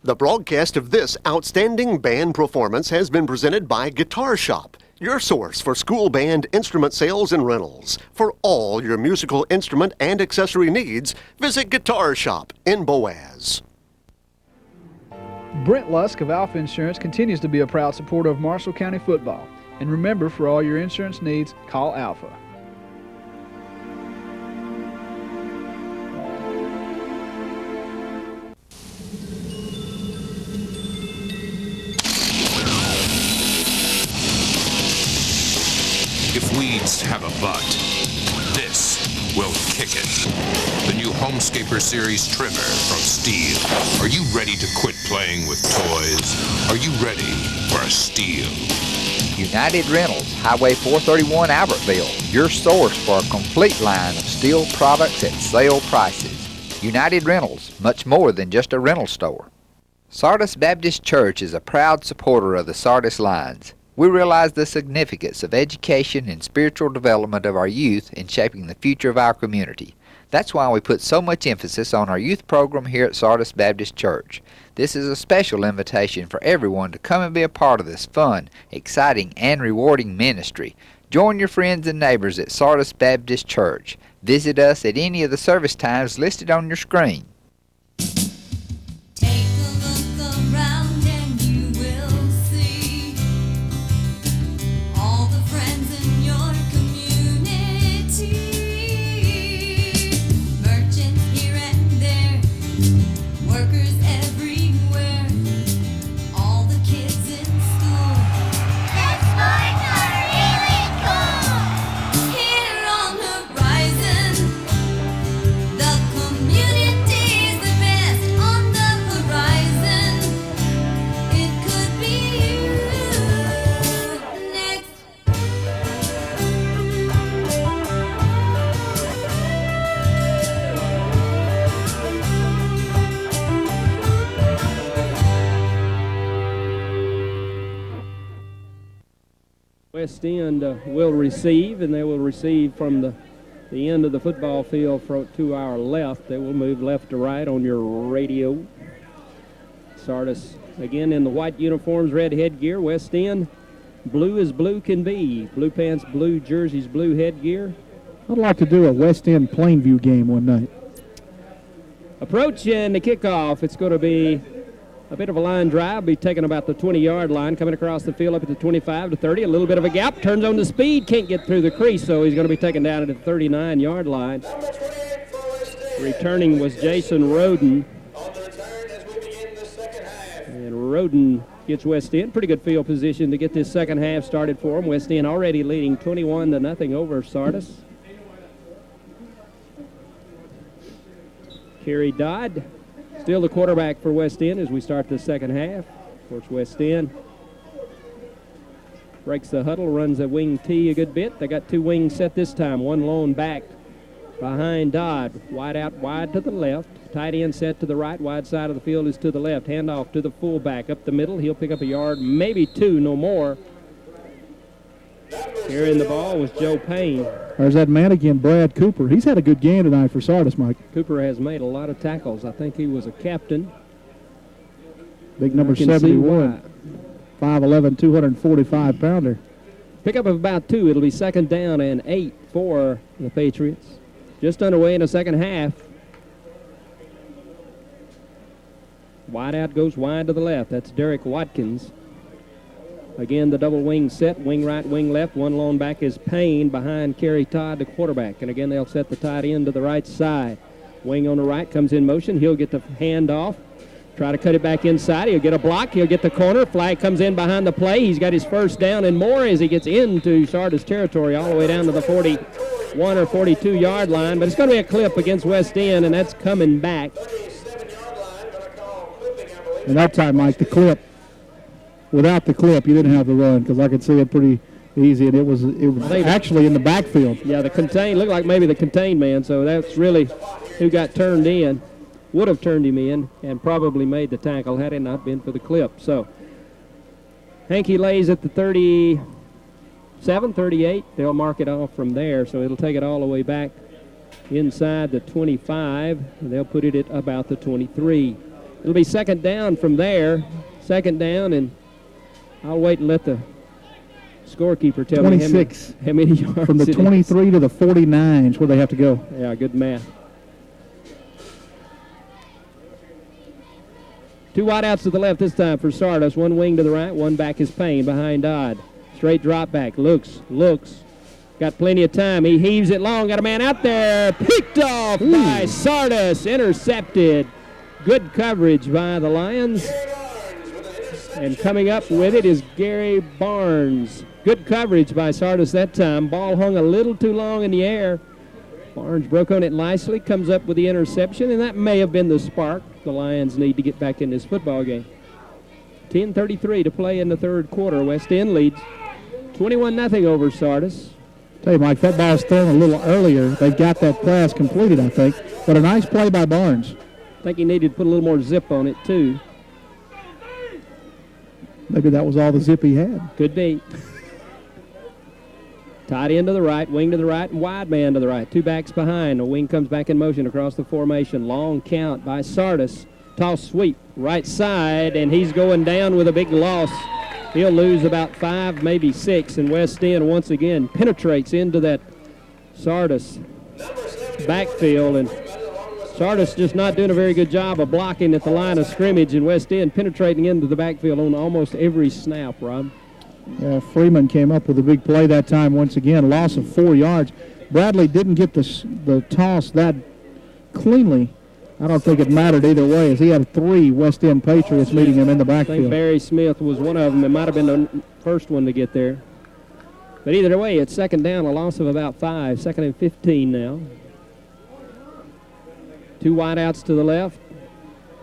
Speaker 8: The broadcast of this outstanding band performance has been presented by Guitar Shop, your source for school band instrument sales and rentals. For all your musical instrument and accessory needs, visit Guitar Shop in Boaz.
Speaker 7: Brent Lusk of Alpha Insurance continues to be a proud supporter of Marshall County football. And remember, for all your insurance needs, call Alpha.
Speaker 6: If weeds have a butt, this will kick it. The new Homescaper Series trimmer from Steel. Are you ready to quit playing with toys? Are you ready for a Steel?
Speaker 5: United Rentals, Highway 431 Albertville, your source for a complete line of steel products at sale prices. United Rentals, much more than just a rental store. Sardis Baptist Church is a proud supporter of the Sardis lines. We realize the significance of education and spiritual development of our youth in shaping the future of our community. That's why we put so much emphasis on our youth program here at Sardis Baptist Church. This is a special invitation for everyone to come and be a part of this fun, exciting, and rewarding ministry. Join your friends and neighbors at Sardis Baptist Church. Visit us at any of the service times listed on your screen.
Speaker 10: Take a look around and you will see all the friends in your community. Merchants here and there, workers everywhere, all the kids in school. The sports are really cool. Here on the horizon, the community's the best on the horizon. It could be you next.
Speaker 2: West End will receive, and they will receive from the end of the football field to our left. They will move left to right on your radio. Sardis again in the white uniforms, red headgear. West End, blue as blue can be. Blue pants, blue jerseys, blue headgear.
Speaker 1: I'd like to do a West End Plainview game one night.
Speaker 2: Approach and the kickoff. It's going to be a bit of a line drive, be taking about the 20-yard line, coming across the field up at the 25 to 30. A little bit of a gap, turns on the speed, can't get through the crease, so he's going to be taken down at the 39-yard line. Returning was Jason Roden. And Roden gets West End. Pretty good field position to get this second half started for him. West End already leading 21-0 over Sardis. Kerry Dodd, still the quarterback for West End as we start the second half. Of course, West End breaks the huddle, runs a wing tee a good bit. They got two wings set this time. One lone back behind Dodd. Wide out, wide to the left. Tight end set to the right. Wide side of the field is to the left. Handoff to the fullback up the middle. He'll pick up a yard, maybe two, no more. Carrying the ball was Joe Payne.
Speaker 1: There's that man again, Brad Cooper. He's had a good game tonight for Sardis, Mike.
Speaker 2: Cooper has made a lot of tackles. I think he was a captain.
Speaker 1: Big number 71. 5'11", 245-pounder.
Speaker 2: Pickup of about two. It'll be second down and 8 for the Patriots. Just underway in the second half. Wide out goes wide to the left. That's Derek Watkins. Again, the double wing set, wing right, wing left. One lone back is Payne behind Kerry Todd, the quarterback. And again, they'll set the tight end to the right side. Wing on the right comes in motion. He'll get the handoff. Try to cut it back inside. He'll get a block. He'll get the corner. Flag comes in behind the play. He's got his first down and more as he gets into Sardis territory all the way down to the 41 or 42-yard line. But it's going to be a clip against West End, and that's coming back.
Speaker 1: And that time, Mike, the clip. Without the clip, you didn't have the run because I could see it pretty easy, and it was actually in the backfield.
Speaker 2: Yeah, the contained looked like maybe the contained man, so that's really who got turned in. Would have turned him in and probably made the tackle had it not been for the clip. So Hankey lays at the 37, 38. They'll mark it off from there, so it'll take it all the way back inside the 25, and they'll put it at about the 23. It'll be second down from there. Second down, and I'll wait and let the scorekeeper tell
Speaker 1: 26.
Speaker 2: me how many yards
Speaker 1: From the
Speaker 2: it is.
Speaker 1: 23 to the 49 is where they have to go.
Speaker 2: Yeah, good math. 2 wideouts to the left this time for Sardis. 1 wing to the right, 1 back is Payne behind Dodd. Straight drop back, looks. Got plenty of time. He heaves it long, got a man out there. Picked off by Sardis, intercepted. Good coverage by the Lions. And coming up with it is Gary Barnes. Good coverage by Sardis that time. Ball hung a little too long in the air. Barnes broke on it nicely, comes up with the interception, and that may have been the spark the Lions need to get back in this football game. 10:33 to play in the third quarter. West End leads 21-0 over Sardis.
Speaker 1: Tell you, Mike, that ball's thrown a little earlier. They've got that pass completed, I think. But a nice play by Barnes.
Speaker 2: I think he needed to put a little more zip on it, too.
Speaker 1: Maybe that was all the zip he had.
Speaker 2: Could be. Tight end to the right, wing to the right, and wide man to the right. 2 backs behind. A wing comes back in motion across the formation. Long count by Sardis. Toss sweep, right side, and he's going down with a big loss. He'll lose about 5, maybe 6, and West End once again penetrates into that Sardis backfield, and Sardis just not doing a very good job of blocking at the line of scrimmage, and West End penetrating into the backfield on almost every snap, Rob.
Speaker 1: Yeah, Freeman came up with a big play that time once again. Loss of 4 yards. Bradley didn't get the toss that cleanly. I don't think it mattered either way, as he had 3 West End Patriots meeting him in the
Speaker 2: I think
Speaker 1: backfield.
Speaker 2: Barry Smith was one of them. It might have been the first one to get there. But either way, it's second down, a loss of about 5. Second and 15 now. 2 wideouts to the left.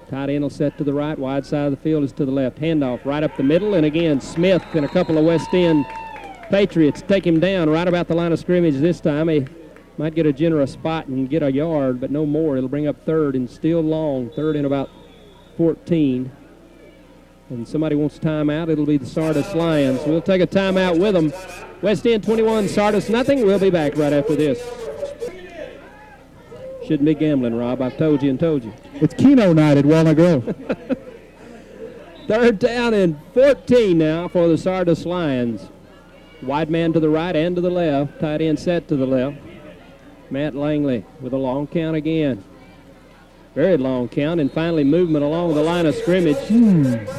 Speaker 2: Tight end will set to the right. Wide side of the field is to the left. Handoff right up the middle. And again, Smith and a couple of West End Patriots take him down right about the line of scrimmage this time. He might get a generous spot and get a yard, but no more. It'll bring up third and still long. Third and about 14. And somebody wants a timeout. It'll be the Sardis Lions. We'll take a timeout with them. West End 21, Sardis nothing. We'll be back right after this. Shouldn't be gambling, Rob. I've told you and told you.
Speaker 1: It's Keno night at Walnut Grove.
Speaker 2: Third down and 14 now for the Sardis Lions. Wide man to the right and to the left. Tight end set to the left. Matt Langley with a long count again. Very long count, and finally movement along the line of scrimmage.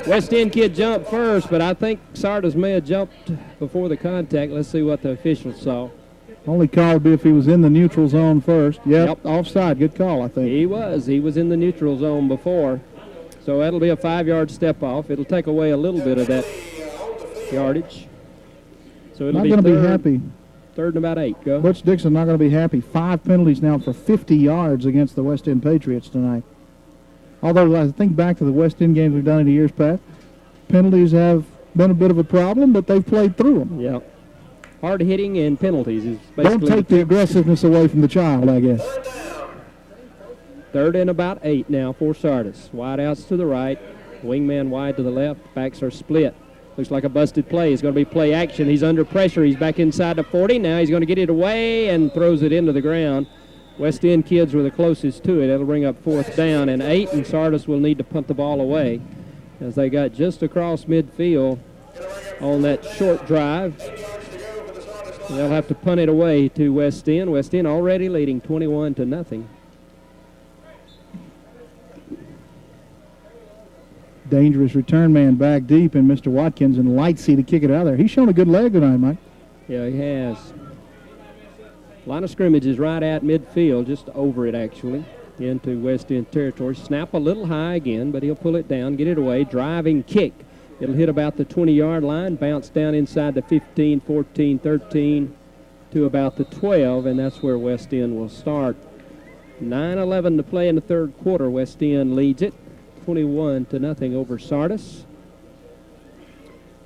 Speaker 2: West End kid jumped first, but I think Sardis may have jumped before the contact. Let's see what the officials saw.
Speaker 1: Only call would be if he was in the neutral zone first. Yep. Offside. Good call, I think.
Speaker 2: He was. He was in the neutral zone before. So that'll be a 5-yard step off. It'll take away a little bit of that yardage. So it'll
Speaker 1: Not
Speaker 2: be
Speaker 1: going to be
Speaker 2: third,
Speaker 1: happy.
Speaker 2: third and about 8. Go.
Speaker 1: Butch Dixon not going to be happy. 5 penalties now for 50 yards against the West End Patriots tonight. Although I think back to the West End games we've done in the years past, penalties have been a bit of a problem, but they've played through them.
Speaker 2: Yeah. Hard hitting and penalties is basically.
Speaker 1: Don't take the aggressiveness away from the child, I guess.
Speaker 2: Third and about 8 now for Sardis. Wide outs to the right. Wingman wide to the left. Backs are split. Looks like a busted play. It's going to be play action. He's under pressure. He's back inside the 40. Now he's going to get it away and throws it into the ground. West End kids were the closest to it. That'll bring up 4th down and 8, and Sardis will need to punt the ball away as they got just across midfield on that short drive. They'll have to punt it away to West End. West End already leading 21-0.
Speaker 1: Dangerous return man back deep, and Mr. Watkins and Lightsey to kick it out of there. He's shown a good leg tonight, Mike.
Speaker 2: Yeah, he has. Line of scrimmage is right at midfield, just over it actually, into West End territory. Snap a little high again, but he'll pull it down, get it away. Driving kick. It'll hit about the 20-yard line, bounce down inside the 15, 14, 13 to about the 12, and that's where West End will start. 9:11 to play in the third quarter. West End leads it 21-0 over Sardis.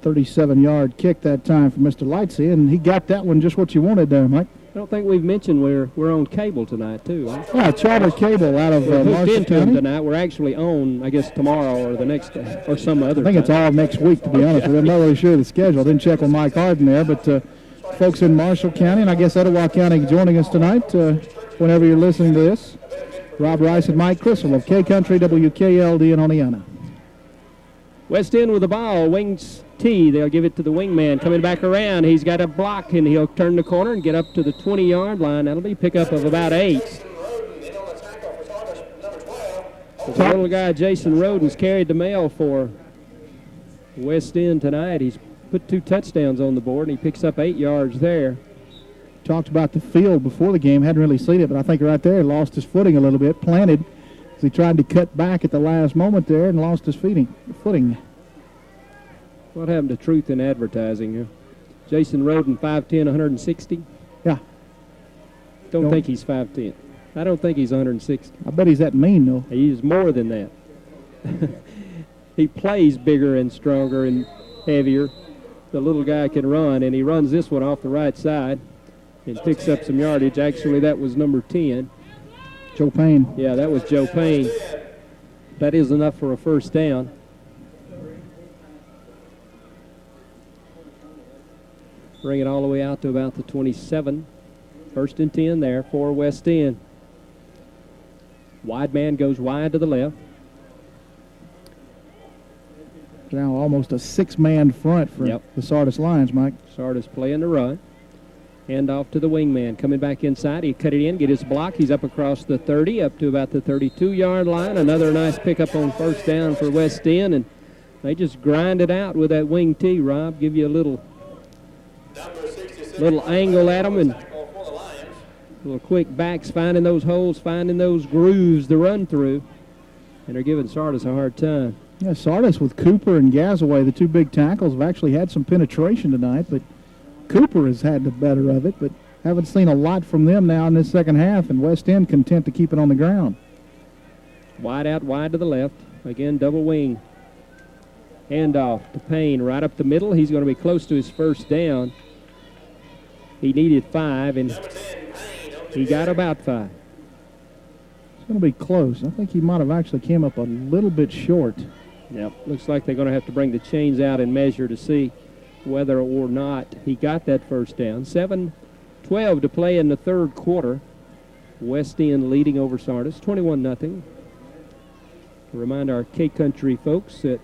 Speaker 1: 37-yard kick that time for Mr. Lightsey, and he got that one just what you wanted there, Mike.
Speaker 2: I don't think we've mentioned we're on cable tonight, too. Huh?
Speaker 1: Yeah, charter cable out of
Speaker 2: We're hooked
Speaker 1: Marshall
Speaker 2: into them
Speaker 1: County.
Speaker 2: tonight. We're actually on, I guess, tomorrow or the next day or some other
Speaker 1: I think it's
Speaker 2: time.
Speaker 1: all next week, to be honest with you. I'm not really sure of the schedule. I didn't check with Mike Harden there, but folks in Marshall County, and I guess Etowah County joining us tonight, whenever you're listening to this. Rob Rice and Mike Crystal of K-Country WKLD in Oneonta.
Speaker 2: West End with the ball, wings T. They'll give it to the wingman. Coming back around, he's got a block, and he'll turn the corner and get up to the 20-yard line. That'll be a pickup of about 8. The little guy, Jason Roden's carried the mail for West End tonight. He's put 2 touchdowns on the board, and he picks up 8 yards there.
Speaker 1: Talked about the field before the game. Hadn't really seen it, but I think right there he lost his footing a little bit. Planted as he tried to cut back at the last moment there and lost his footing.
Speaker 2: What happened to truth in advertising here? Jason Roden, 5'10", 160?
Speaker 1: Yeah.
Speaker 2: Don't think he's 5'10". I don't think he's 160.
Speaker 1: I bet he's that mean, though.
Speaker 2: He's more than that. He plays bigger and stronger and heavier. The little guy can run, and he runs this one off the right side and picks up some yardage. Actually, that was number 10.
Speaker 1: Joe Payne.
Speaker 2: Yeah, that was Joe Payne. That is enough for a first down. Bring it all the way out to about the 27. First and 10 there for West End. Wide man goes wide to the left.
Speaker 1: Now almost a 6-man front for the Sardis Lions, Mike.
Speaker 2: Sardis playing the run. Hand off to the wingman. Coming back inside. He cut it in, get his block. He's up across the 30, up to about the 32-yard line. Another nice pickup on first down for West End, and they just grind it out with that wing T, Rob. Give you a little angle at them and little quick backs, finding those holes, finding those grooves to run through, and they're giving Sardis a hard time.
Speaker 1: Yeah, Sardis with Cooper and Gazaway, the 2 big tackles, have actually had some penetration tonight, but Cooper has had the better of it, but haven't seen a lot from them now in this second half, and West End content to keep it on the ground.
Speaker 2: Wide out, wide to the left. Again, double wing. Handoff to Payne right up the middle. He's going to be close to his first down. He needed 5, and he got about 5.
Speaker 1: It's going to be close. I think he might have actually came up a little bit short.
Speaker 2: Yep, looks like they're going to have to bring the chains out and measure to see whether or not he got that first down. 7:12 to play in the third quarter. West End leading over Sardis, 21-0. Remind our K-Country folks that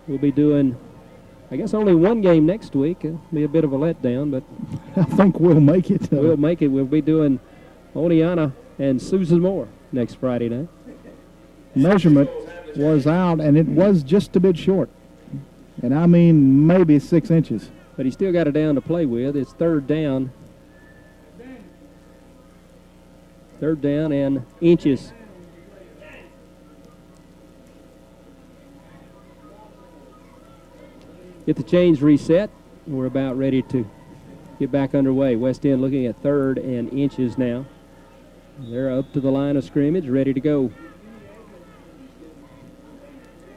Speaker 2: we'll be doing, I guess, only 1 game next week. It'll be a bit of a letdown, but
Speaker 1: I think we'll make it.
Speaker 2: We'll make it. We'll be doing Oneonta and Susan Moore next Friday night.
Speaker 1: Measurement was out, and it was just a bit short. And I mean maybe 6 inches.
Speaker 2: But he still got a down to play with. It's third down. Third down and inches. Get the chains reset. We're about ready to get back underway. West End looking at third and inches now. They're up to the line of scrimmage, ready to go.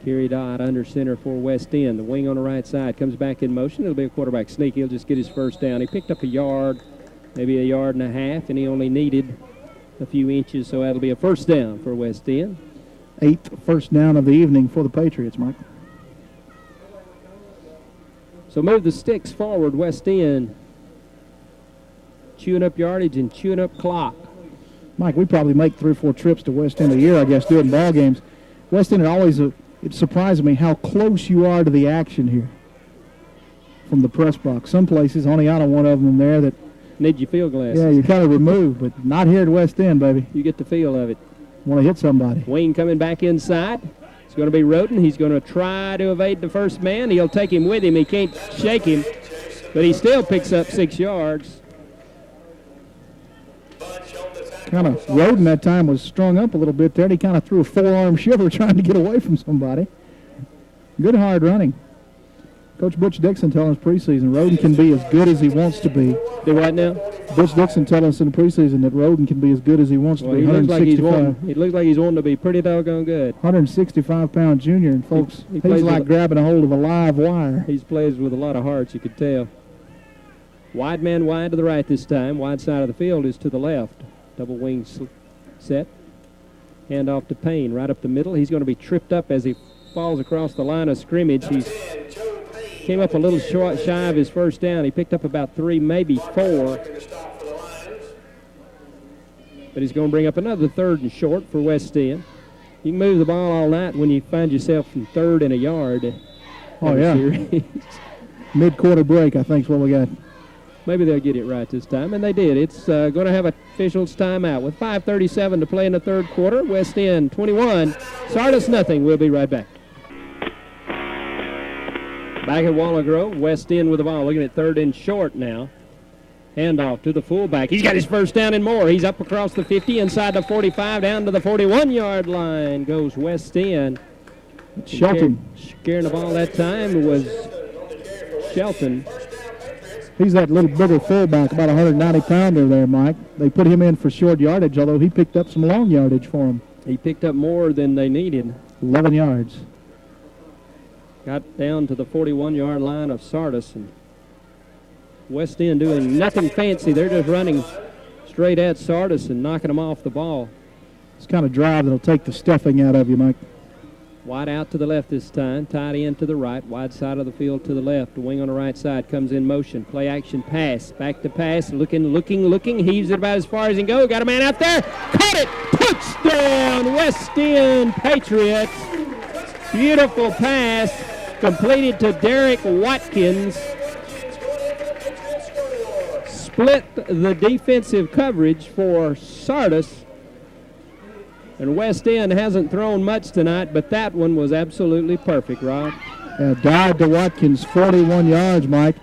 Speaker 2: Kerry Dodd under center for West End. The wing on the right side comes back in motion. It'll be a quarterback sneak. He'll just get his first down. He picked up a yard, maybe a yard and a half, and he only needed a few inches, so that'll be a first down for West End.
Speaker 1: 8th first down of the evening for the Patriots, Mike.
Speaker 2: So move the sticks forward, West End. Chewing up yardage and chewing up clock.
Speaker 1: Mike, we probably make 3 or 4 trips to West End a year, I guess, doing ball games. West End always it surprises me how close you are to the action here from the press box. Some places, Oneonta, one of them there that
Speaker 2: need your field glasses.
Speaker 1: Yeah, you're kind of removed, but not here at West End, baby.
Speaker 2: You get the feel of it.
Speaker 1: Want to hit somebody.
Speaker 2: Wayne coming back inside. It's going to be Roden. He's going to try to evade the first man. He'll take him with him. He can't shake him, but he still picks up 6 yards.
Speaker 1: Kind of Roden that time was strung up a little bit there, and he kind of threw a forearm shiver trying to get away from somebody. Good hard running. Coach Butch Dixon telling us preseason Roden can be as good as he wants to be.
Speaker 2: Do what now?
Speaker 1: Butch Dixon telling us in the preseason that Roden can be as good as he wants to be.
Speaker 2: He looks like he's wanting to be pretty doggone good.
Speaker 1: 165-pound junior, and folks, he's like grabbing a hold of a live wire.
Speaker 2: He plays with a lot of heart, you could tell. Wide man wide to the right this time. Wide side of the field is to the left. Double wing set. Hand off to Payne right up the middle. He's going to be tripped up as he falls across the line of scrimmage. He's came up a little short, shy of his first down. He picked up about 3, maybe 4. but he's going to bring up another 3rd and short for West End. You can move the ball all night when you find yourself from 3rd and a yard.
Speaker 1: Oh, yeah. Mid-quarter break, I think, is what we got.
Speaker 2: Maybe they'll get it right this time, and they did. It's going to have officials timeout with 5:37 to play in the 3rd quarter. West End 21, Sardis nothing. We'll be right back. Back at Walnut Grove, West End with the ball, looking at 3rd and short now. Handoff to the fullback. He's got his first down and more. He's up across the 50, inside the 45, down to the 41-yard line. Goes West End.
Speaker 1: Shelton.
Speaker 2: Scaring the ball that time was Shelton.
Speaker 1: He's that little bigger fullback, about 190-pounder there, Mike. They put him in for short yardage, although he picked up some long yardage for him.
Speaker 2: He picked up more than they needed.
Speaker 1: 11 yards.
Speaker 2: Got down to the 41-yard line of Sardis, and West End doing nothing fancy. They're just running straight at Sardis and knocking them off the ball.
Speaker 1: It's kind of drive that'll take the stuffing out of you, Mike.
Speaker 2: Wide out to the left this time, tight end to the right, wide side of the field to the left. The wing on the right side comes in motion. Play action pass, back to pass, looking, heaves it about as far as he can go. Got a man out there, caught it, touchdown, West End Patriots. Beautiful pass, completed to Derek Watkins. Split the defensive coverage for Sardis. And West End hasn't thrown much tonight, but that one was absolutely perfect, Rob.
Speaker 1: Dodd to Watkins, 41 yards, Mike.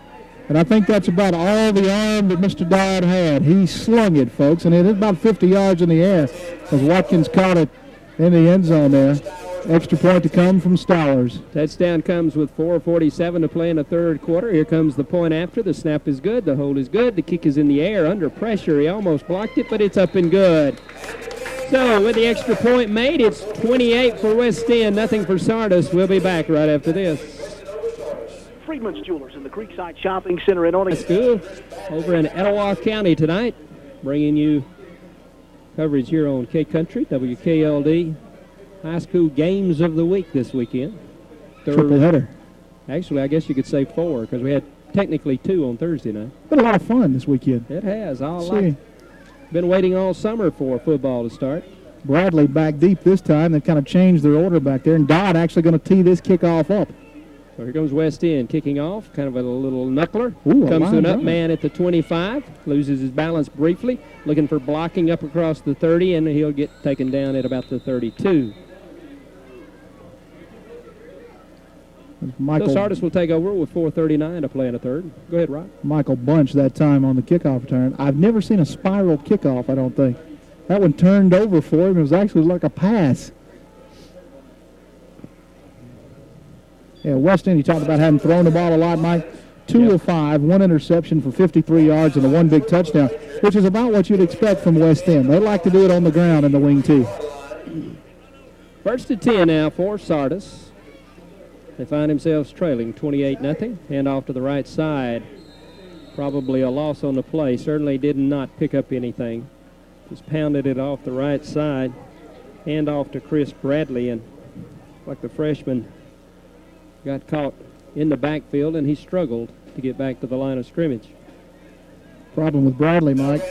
Speaker 1: And I think that's about all the arm that Mr. Dodd had. He slung it, folks, and it is about 50 yards in the air as Watkins caught it in the end zone there. Extra point to come from Stowers.
Speaker 2: Touchdown comes with 4:47 to play in the 3rd quarter. Here comes the point after. The snap is good. The hold is good. The kick is in the air. Under pressure, he almost blocked it, but it's up and good. So, with the extra point made, it's 28 for West End, nothing for Sardis. We'll be back right after this.
Speaker 4: Freedman's Jewelers in the Creekside Shopping Center in Oregon.
Speaker 2: School over in Etowah County tonight, bringing you coverage here on K-Country, WKLD. High school games of the week this weekend.
Speaker 1: Triple header.
Speaker 2: Actually, I guess you could say 4 because we had technically 2 on Thursday night.
Speaker 1: Been a lot of fun this weekend.
Speaker 2: It has. Been waiting all summer for football to start.
Speaker 1: Bradley back deep this time. They kind of changed their order back there, and Dodd actually going to tee this kickoff up.
Speaker 2: So here comes West End kicking off, kind of a little knuckler.
Speaker 1: Ooh,
Speaker 2: comes to an up man at the 25, loses his balance briefly, looking for blocking up across the 30, and he'll get taken down at about the 32. So Sardis will take over with 4:39 to play in the 3rd. Go ahead, Rob.
Speaker 1: Michael Bunch that time on the kickoff return. I've never seen a spiral kickoff, I don't think. That one turned over for him. It was actually like a pass. Yeah, West End, you talked about having thrown the ball a lot, Mike. 2 of 5, 1 interception for 53 yards and a 1 big touchdown, which is about what you'd expect from West End. They like to do it on the ground in the wing, too.
Speaker 2: 1st and 10 now for Sardis. They find themselves trailing 28-0. Hand off to the right side. Probably a loss on the play. Certainly did not pick up anything. Just pounded it off the right side. Hand off to Chris Bradley, and like the freshman got caught in the backfield, and he struggled to get back to the line of scrimmage.
Speaker 1: Problem with Bradley, Mike.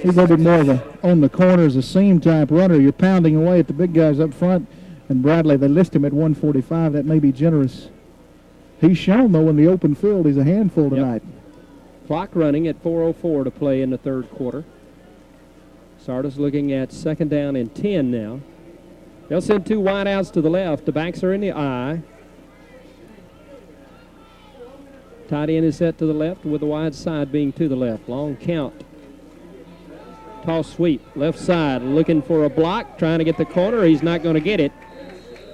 Speaker 1: He's a little bit more of a on the corners, a seam type runner. You're pounding away at the big guys up front. And Bradley, they list him at 145. That may be generous. He's shown, though, in the open field, he's a handful tonight.
Speaker 2: Clock running at 4:04 to play in the 3rd quarter. Sardis looking at 2nd down and 10 now. They'll send 2 wideouts to the left. The backs are in the eye. Tight end is set to the left with the wide side being to the left. Long count. Toss sweep. Left side looking for a block. Trying to get the corner. He's not going to get it.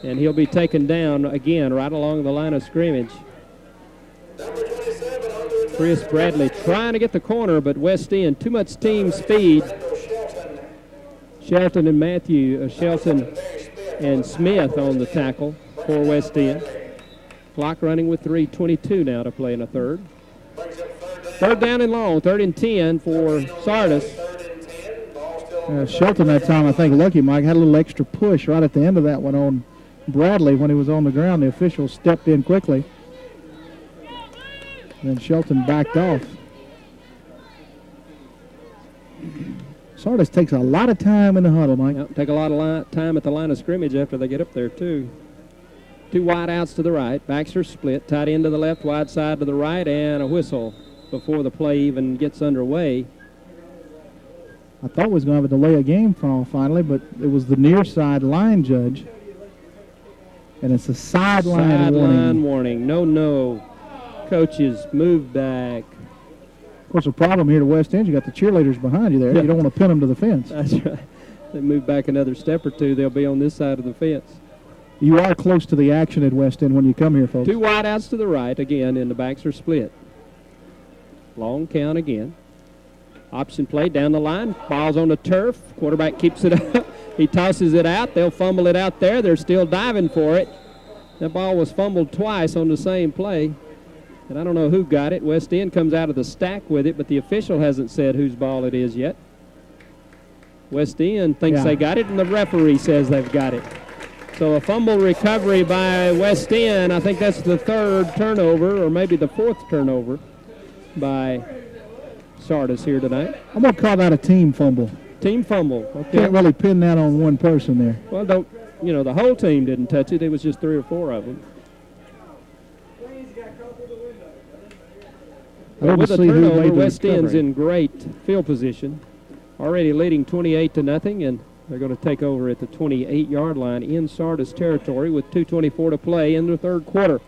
Speaker 2: And he'll be taken down again right along the line of scrimmage. Chris Bradley trying to get the corner, but West End, too much team speed. Shelton and Smith on the tackle for West End. Clock running with 3:22 now to play in the 3rd. 3rd down and long, 3rd and 10 for Sardis.
Speaker 1: Shelton that time, I think, lucky, Mike, had a little extra push right at the end of that one on Bradley when he was on the ground. The official stepped in quickly. And then Shelton backed off. Sardis takes a lot of time in the huddle, Mike.
Speaker 2: Yep, take a lot of time at the line of scrimmage after they get up there, too. 2 wide outs to the right. Backs are split. Tight end to the left, wide side to the right, and a whistle before the play even gets underway.
Speaker 1: I thought we was going to have a delay of game call finally, but it was the near side line judge. And it's a sideline
Speaker 2: warning. No. Coaches, move back.
Speaker 1: Of course, the problem here at West End, you got the cheerleaders behind you there.
Speaker 2: Yeah.
Speaker 1: You don't want to pin them to the fence.
Speaker 2: That's right. They move back another step or two, they'll be on this side of the fence.
Speaker 1: You are close to the action at West End when you come here, folks.
Speaker 2: 2 wide outs to the right again, and the backs are split. Long count again. Option play down the line. Ball's on the turf. Quarterback keeps it up. He tosses it out. They'll fumble it out there. They're still diving for it. That ball was fumbled twice on the same play. And I don't know who got it. West End comes out of the stack with it, but the official hasn't said whose ball it is yet. West End thinks they got it, and the referee says they've got it. So a fumble recovery by West End. I think that's the 3rd turnover, or maybe the 4th turnover by Sardis here tonight.
Speaker 1: I'm going to call that a team fumble.
Speaker 2: Team fumble. Okay.
Speaker 1: Can't really pin that on one person there.
Speaker 2: Well, the whole team didn't touch it. It was just 3 or 4 of them. But with a turnover, West End's in great field position. Already leading 28-0, and they're going to take over at the 28-yard line in Sardis territory with 2:24 to play in the 3rd quarter.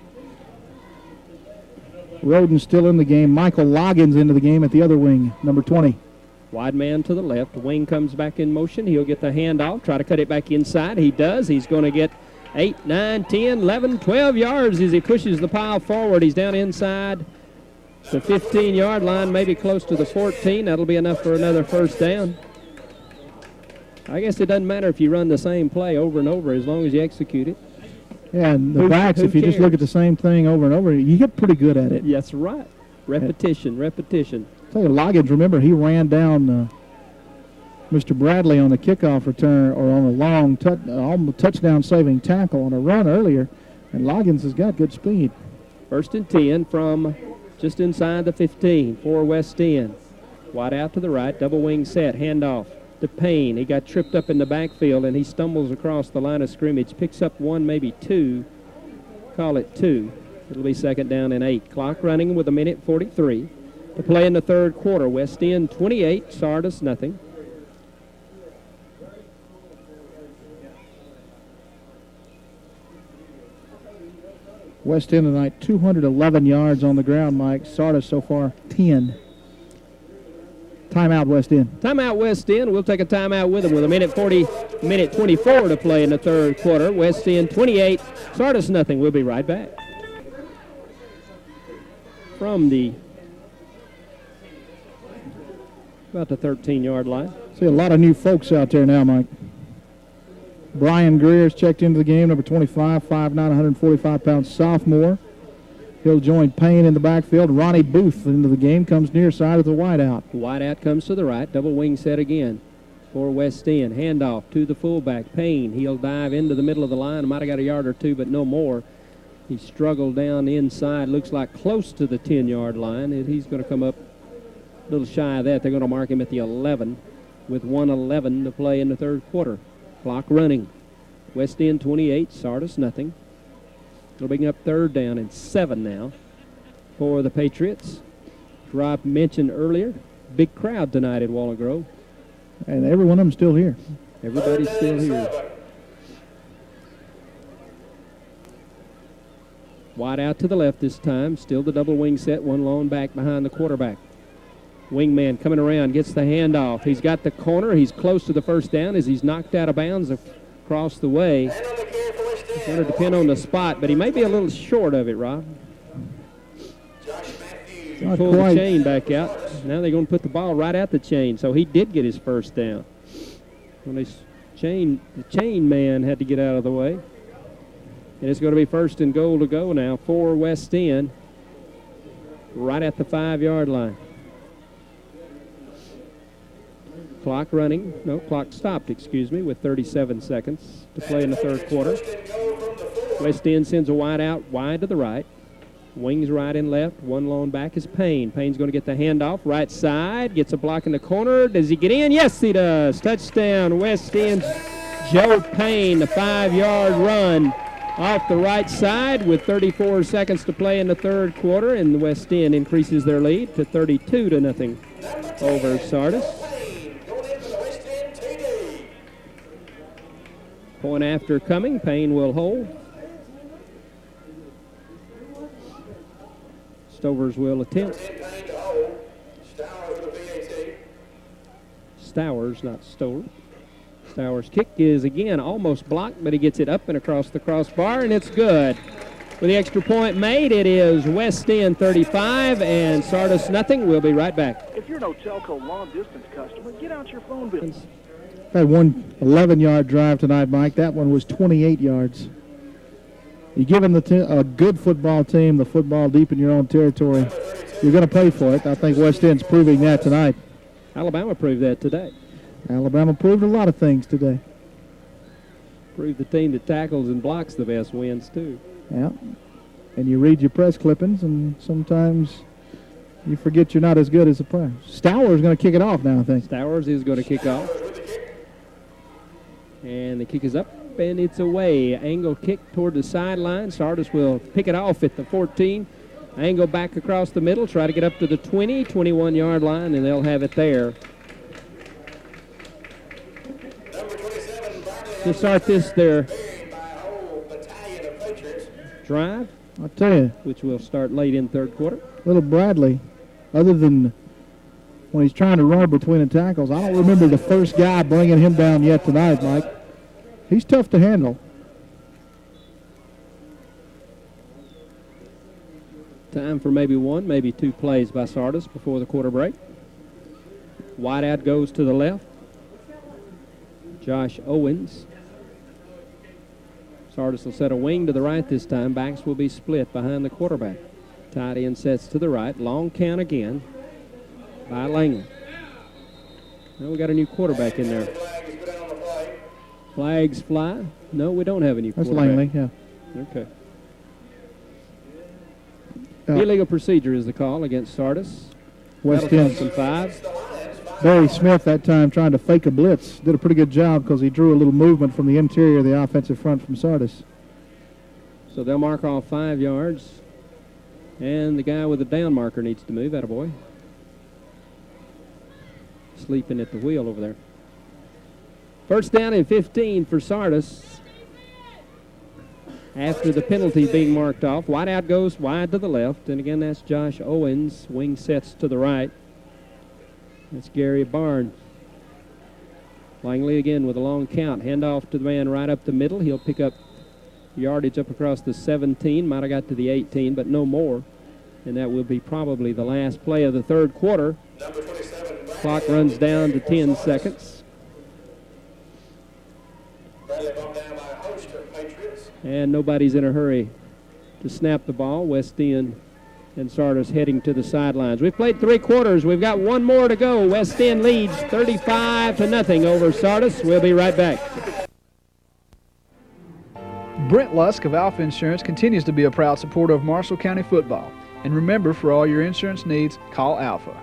Speaker 1: Roden's still in the game. Michael Loggins into the game at the other wing, number 20.
Speaker 2: Wide man to the left. Wing comes back in motion. He'll get the handoff, try to cut it back inside. He does. He's going to get 8, 9, 10, 11, 12 yards as he pushes the pile forward. He's down inside the 15-yard line, maybe close to the 14. That'll be enough for another first down. I guess it doesn't matter if you run the same play over and over as long as you execute it.
Speaker 1: Yeah, and the backs, if you just look at the same thing over and over, you get pretty good at it.
Speaker 2: That's right. Repetition.
Speaker 1: Tell you, Loggins, remember, he ran down Mr. Bradley on the kickoff return or on a long touchdown-saving tackle on a run earlier, and Loggins has got good speed.
Speaker 2: 1st and 10 from just inside the 15 for West End. Wide out to the right, double wing set, handoff to Payne. He got tripped up in the backfield, and he stumbles across the line of scrimmage, picks up 1, maybe 2, call it 2. It'll be 2nd down and 8. Clock running with 1:43 to play in the 3rd quarter. West End 28, Sardis nothing.
Speaker 1: West End tonight, 211 yards on the ground, Mike. Sardis so far, 10. Timeout, West End.
Speaker 2: Timeout, West End. We'll take a timeout with them with 1:24 to play in the 3rd quarter. West End 28, Sardis nothing. We'll be right back. From about the 13-yard line.
Speaker 1: See a lot of new folks out there now, Mike. Brian Greer's checked into the game, number 25, 5'9", 145-pound sophomore. He'll join Payne in the backfield. Ronnie Booth into the game, comes near side of the wideout.
Speaker 2: Wideout comes to the right, double wing set again for West End. Handoff to the fullback, Payne. He'll dive into the middle of the line. Might have got a yard or two, but no more. He struggled down inside, looks like close to the 10-yard line, and he's going to come up a little shy of that. They're going to mark him at the 11 with 1:11 to play in the 3rd quarter. Clock running. West End 28, Sardis nothing. It'll bring up 3rd down and 7 now for the Patriots. Rob mentioned earlier, big crowd tonight at Walnut Grove.
Speaker 1: And every one of them still here.
Speaker 2: Everybody's still here. Wide out to the left this time. Still the double wing set, one lone back behind the quarterback. Wingman coming around, gets the handoff. He's got the corner. He's close to the first down as he's knocked out of bounds across the way. It's going to depend on the spot, but he may be a little short of it, Rob. Pull the chain back out. Now they're going to put the ball right at the chain, so he did get his first down. When the chain man had to get out of the way. And it's going to be 1st and goal to go now for West End, right at the 5-yard line. Clock running. No, clock stopped, excuse me, with 37 seconds to play in the 3rd quarter. West End sends a wide out, wide to the right. Wings right and left. One lone back is Payne. Payne's going to get the handoff. Right side. Gets a block in the corner. Does he get in? Yes, he does. Touchdown, West End's Joe Payne. The 5-yard run off the right side with 34 seconds to play in the third quarter. And the West End increases their lead to 32-0 over Sardis. Point after coming. Payne will hold. Stovers will attempt. Stowers, not Stover. Stowers' kick is again almost blocked, but he gets it up and across the crossbar, and it's good. With the extra point made, it is West End 35 and Sardis nothing. We'll be right back.
Speaker 4: If you're an Otelco long-distance customer, get out your phone bill.
Speaker 1: Had one 11-yard drive tonight, Mike. That one was 28 yards. You give them a good football team, the football deep in your own territory, you're going to pay for it. I think West End's proving that tonight.
Speaker 2: Alabama proved that today.
Speaker 1: Alabama proved a lot of things today.
Speaker 2: Proved the team that tackles and blocks the best wins, too.
Speaker 1: Yeah. And you read your press clippings, and sometimes you forget you're not as good as the press. Stower's going to kick it off now, I think.
Speaker 2: Stowers is going to kick off. And the kick is up, and it's away. Angle kick toward the sideline. Sardis will pick it off at the 14. Angle back across the middle, try to get up to the 20, 21-yard line, and they'll have it there. To start their drive,
Speaker 1: I'll tell you,
Speaker 2: which will start late in third quarter.
Speaker 1: Little Bradley, other than when he's trying to run between the tackles, I don't remember the first guy bringing him down yet tonight, Mike. He's tough to handle.
Speaker 2: Time for maybe one, maybe two plays by Sardis before the quarter break. Wideout goes to the left. Josh Owens. Sardis will set a wing to the right this time. Backs will be split behind the quarterback. Tight end sets to the right. Long count again by Langley. Now we got a new quarterback in there. Flags fly. No, we don't have a new quarterback.
Speaker 1: That's Langley, yeah.
Speaker 2: Okay. Illegal procedure is the call against Sardis.
Speaker 1: West
Speaker 2: That'll
Speaker 1: End.
Speaker 2: cost them 5.
Speaker 1: Barry Smith that time trying to fake a blitz. Did a pretty good job because he drew a little movement from the interior of the offensive front from Sardis.
Speaker 2: So they'll mark off 5 yards. And the guy with the down marker needs to move. Attaboy. Sleeping at the wheel over there. First down and 15 for Sardis. After the penalty being marked off, wideout goes wide to the left. And again, that's Josh Owens. Wing sets to the right. That's Gary Barnes. Langley again with a long count. Handoff to the man right up the middle. He'll pick up yardage up across the 17. Might have got to the 18, but no more. And that will be probably the last play of the third quarter. Clock runs down to 10 seconds. And nobody's in a hurry to snap the ball. West End and Sardis heading to the sidelines. We've played 3 quarters. We've got one more to go. West End leads 35-0 over Sardis. We'll be right back.
Speaker 7: Brent Lusk of Alpha Insurance continues to be a proud supporter of Marshall County football. And remember, for all your insurance needs, call Alpha.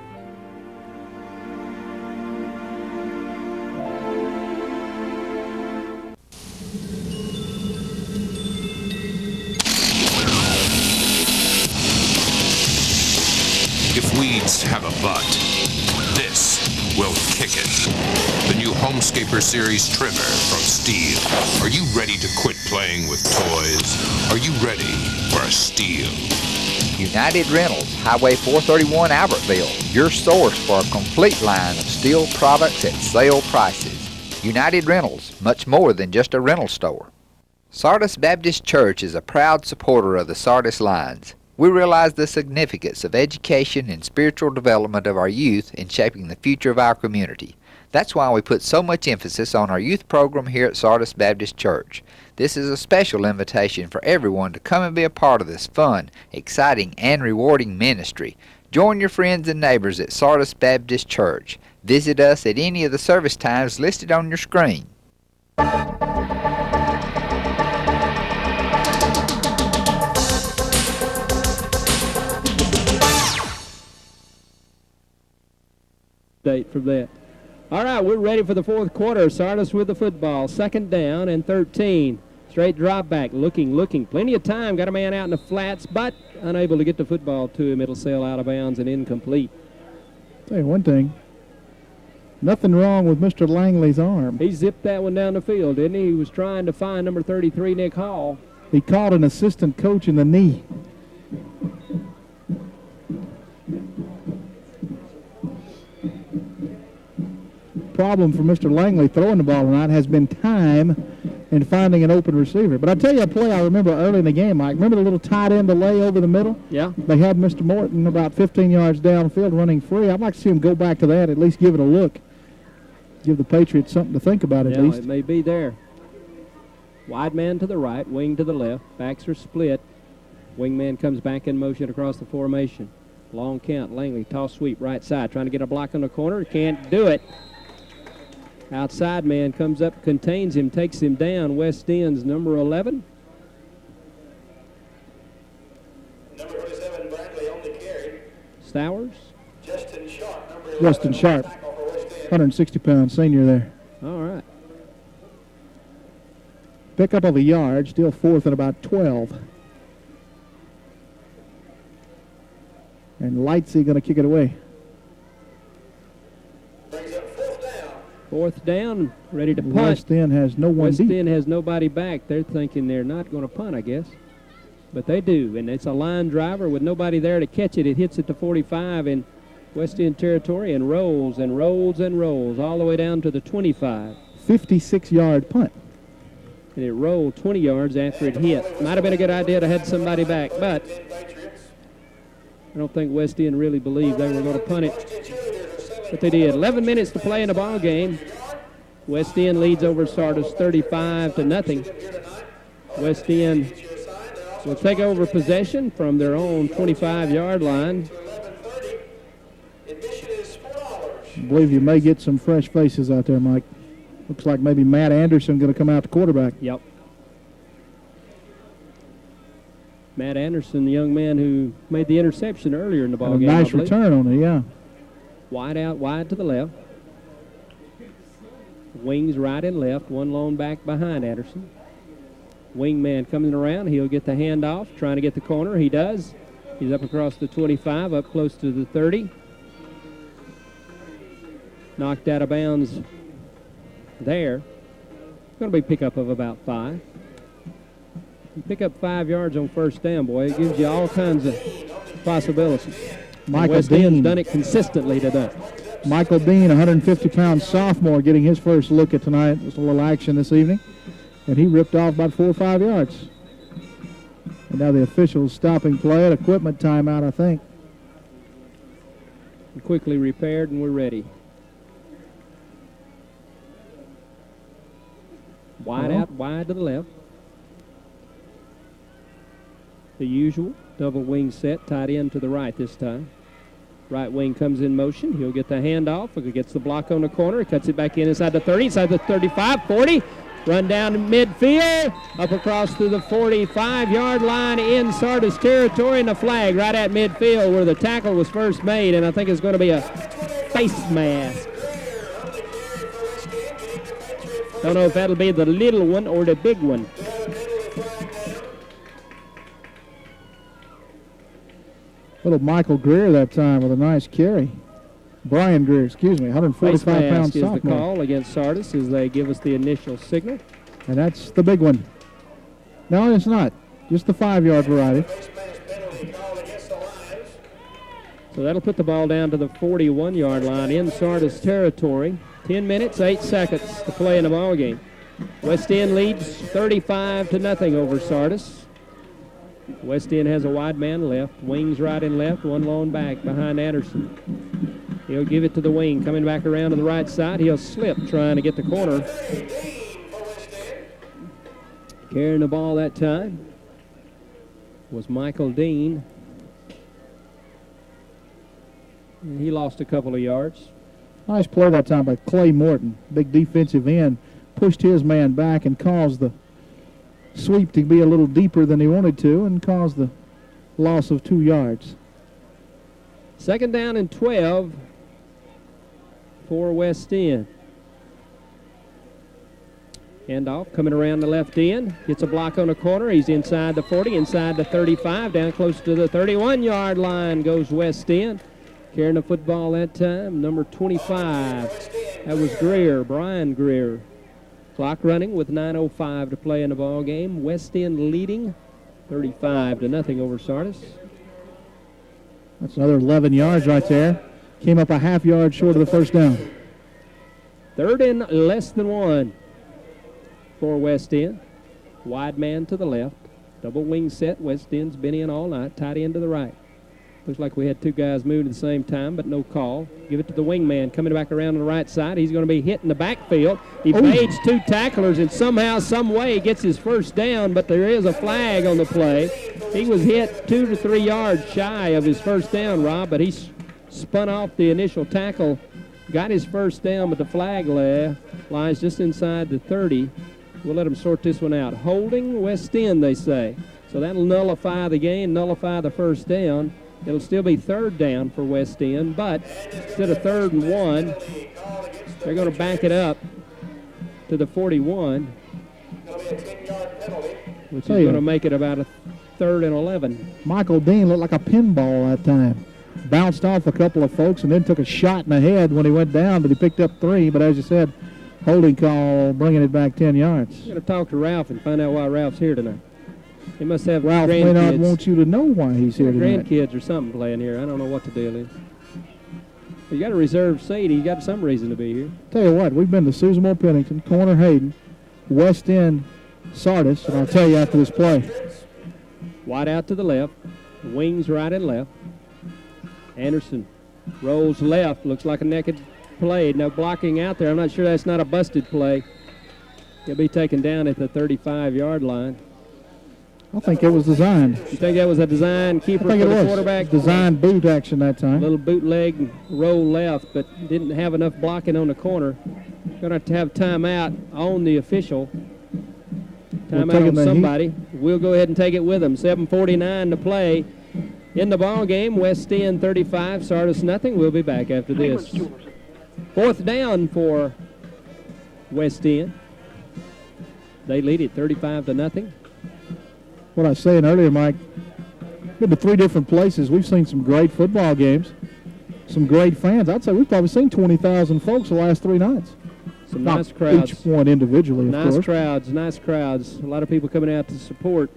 Speaker 6: If weeds have a butt, this will kick it. The new Homescaper Series trimmer from Steel. Are you ready to quit playing with toys? Are you ready for a Steel?
Speaker 5: United Rentals, Highway 431 Albertville, your source for a complete line of steel products at sale prices. United Rentals, much more than just a rental store. Sardis Baptist Church is a proud supporter of the Sardis lines. We realize the significance of education and spiritual development of our youth in shaping the future of our community. That's why we put so much emphasis on our youth program here at Sardis Baptist Church. This is a special invitation for everyone to come and be a part of this fun, exciting, and rewarding ministry. Join your friends and neighbors at Sardis Baptist Church. Visit us at any of the service times listed on your screen.
Speaker 2: update from that. All right, we're ready for the fourth quarter. Sardis with the football. 2nd down and 13. Straight drop back, looking. Plenty of time. Got a man out in the flats, but unable to get the football to him. It'll sail out of bounds and incomplete.
Speaker 1: Tell you one thing. Nothing wrong with Mr. Langley's arm.
Speaker 2: He zipped that one down the field, didn't he? He was trying to find number 33, Nick Hall.
Speaker 1: He caught an assistant coach in the knee. Problem for Mr. Langley throwing the ball tonight has been time in finding an open receiver. But I tell you a play I remember early in the game, Mike. Remember the little tight end delay over the middle?
Speaker 2: Yeah.
Speaker 1: They had Mr. Morton about 15 yards downfield running free. I'd like to see him go back to that, at least give it a look. Give the Patriots something to think about at least.
Speaker 2: It may be there. Wide man to the right, wing to the left. Backs are split. Wingman comes back in motion across the formation. Long count, Langley, toss sweep right side. Trying to get a block on the corner. Can't do it. Outside man comes up, contains him, takes him down. West End's number 11.
Speaker 9: Number 27, Bradley on the carry.
Speaker 2: Stowers.
Speaker 9: Justin Sharp, number 11.
Speaker 1: Justin Sharp, 160-pound senior there.
Speaker 2: All right.
Speaker 1: Pick up of a yard, still 4th and about 12. And Lightsey going to kick it away.
Speaker 9: Brings up 4th down.
Speaker 2: 4th down, ready to punt.
Speaker 1: West End has no one
Speaker 2: West
Speaker 1: deep.
Speaker 2: End has nobody back. They're thinking they're not going to punt, I guess. But they do, and it's a line driver with nobody there to catch it. It hits at the 45 in West End territory and rolls and rolls and rolls all the way down to the 25.
Speaker 1: 56-yard punt.
Speaker 2: And it rolled 20 yards after it hit. Might have been a good idea to have somebody back, but I don't think West End really believed they were going to punt it. But they did. 11 minutes to play in the ball game. West End leads over Sardis 35-0. West End will take over possession from their own 25-yard line.
Speaker 1: I believe you may get some fresh faces out there, Mike. Looks like maybe Matt Anderson going to come out to quarterback.
Speaker 2: Yep. Matt Anderson, the young man who made the interception earlier in the ball game.
Speaker 1: Nice return on it, yeah.
Speaker 2: Wide out, wide to the left. Wings right and left, one lone back behind Anderson. Wingman coming around, he'll get the handoff, trying to get the corner. He does. He's up across the 25, up close to the 30. Knocked out of bounds there. Going to be pickup of about 5. You pick up 5 yards on 1st down, boy. It gives you all kinds of possibilities. West End's done it consistently today.
Speaker 1: Michael Dean, 150-pound sophomore, getting his first look at tonight. Just a little action this evening. And he ripped off about 4 or 5 yards. And now the officials stopping play at equipment timeout, I think.
Speaker 2: Quickly repaired, and we're ready. Wide out, wide to the left. The usual double wing set, tight end to the right this time. Right wing comes in motion. He'll get the handoff. He gets the block on the corner. He cuts it back in inside the 30, inside the 35, 40. Run down to midfield, up across to the 45-yard line in Sardis territory, and the flag right at midfield where the tackle was first made, and I think it's going to be a face mask. Don't know if that'll be the little one or the big one.
Speaker 1: Little Michael Greer that time with a nice carry. Brian Greer, excuse me, 145-pound
Speaker 2: sophomore. Is the call against Sardis as they give us the initial signal.
Speaker 1: And that's the big one. No, it's not. Just the 5-yard variety.
Speaker 2: So that'll put the ball down to the 41-yard line in Sardis territory. 10 minutes, 8 seconds to play in the ball game. West End leads 35-0 over Sardis. West End has a wide man left, wings right and left, one lone back behind Anderson. He'll give it to the wing, coming back around to the right side. He'll slip, trying to get the corner. Carrying the ball that time was Michael Dean. And he lost a couple of yards.
Speaker 1: Nice play that time by Clay Morton. Big defensive end. Pushed his man back and caused the sweep to be a little deeper than he wanted to and caused the loss of 2 yards.
Speaker 2: 2nd down and 12. for West End. Handoff coming around the left end. Gets a block on the corner. He's inside the 40, inside the 35, down close to the 31-yard line goes West End. Carrying the football that time, number 25. That was Greer, Brian Greer. Clock running with 9:05 to play in the ball game. West End leading 35-0 over Sardis.
Speaker 1: That's another 11 yards right there. Came up a half yard short of the first down.
Speaker 2: 3rd and less than 1 for West End. Wide man to the left. Double wing set. West End's been in all night. Tight end to the right. Looks like we had two guys moving at the same time, but no call. Give it to the wingman coming back around on the right side. He's going to be hit in the backfield. He evades 2 tacklers and somehow, some way gets his first down, but there is a flag on the play. He was hit 2 to 3 yards shy of his first down, Rob, but he spun off the initial tackle, got his first down, but the flag lies just inside the 30. We'll let them sort this one out. Holding West End, they say. So that'll nullify the game, nullify the first down. It'll still be 3rd down for West End, but instead of 3rd and 1, they're going to back it up to the 41, which is going to make it about a 3rd and 11.
Speaker 1: Michael Dean looked like a pinball that time. Bounced off a couple of folks and then took a shot in the head when he went down, but he picked up 3. But as you said, holding call, bringing it back 10 yards.
Speaker 2: I'm going to talk to Ralph and find out why Ralph's here tonight. He must have
Speaker 1: Ralph
Speaker 2: grandkids.
Speaker 1: may not want you to know why he's here tonight.
Speaker 2: Grandkids or something playing here. I don't know what the deal is. You got a reserved seat. He's got some reason to be here.
Speaker 1: Tell you what, we've been to Susanmore Pennington, Corner Hayden, West End, Sardis, and I'll tell you after this play.
Speaker 2: Wide out to the left. Wings right and left. Anderson rolls left. Looks like a naked play. No blocking out there. I'm not sure that's not a busted play. He'll be taken down at the 35-yard line.
Speaker 1: I think it was designed.
Speaker 2: You think that was a design keeper for the quarterback?
Speaker 1: Designed boot action that time.
Speaker 2: A little bootleg roll left, but didn't have enough blocking on the corner. Going to have timeout on the official. Timeout on somebody. We'll go ahead and take it with them. 7:49 to play in the ball game. West End 35, Sardis nothing. We'll be back after this. 4th down for West End. They lead it 35-0.
Speaker 1: What I was saying earlier, Mike, been to 3 different places. We've seen some great football games, some great fans. I'd say we've probably seen 20,000 folks the last 3 nights.
Speaker 2: Some nice crowds.
Speaker 1: Each one individually, of course.
Speaker 2: Nice crowds. A lot of people coming out to support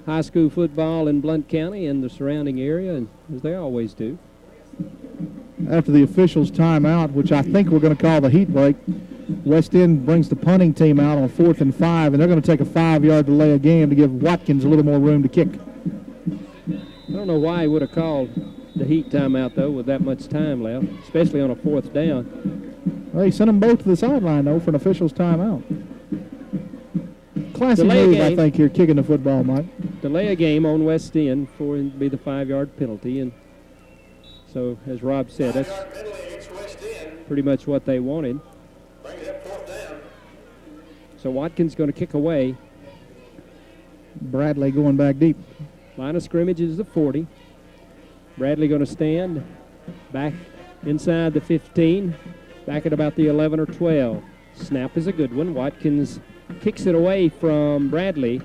Speaker 2: high school football in Blount County and the surrounding area, and as they always do.
Speaker 1: After the officials' timeout, which I think we're going to call the heat break, West End brings the punting team out on 4th and 5, and they're going to take a 5-yard delay of game to give Watkins a little more room to kick.
Speaker 2: I don't know why he would have called the heat timeout, though, with that much time left, especially on a 4th down.
Speaker 1: Well, he sent them both to the sideline, though, for an official's timeout. Classic move, I think, here, kicking the football, Mike.
Speaker 2: Delay a game on West End for it to be the 5-yard penalty, and so, as Rob said, that's pretty much what they wanted. So Watkins going to kick away.
Speaker 1: Bradley going back deep.
Speaker 2: Line of scrimmage is the 40. Bradley going to stand back inside the 15, back at about the 11 or 12. Snap is a good one. Watkins kicks it away from Bradley.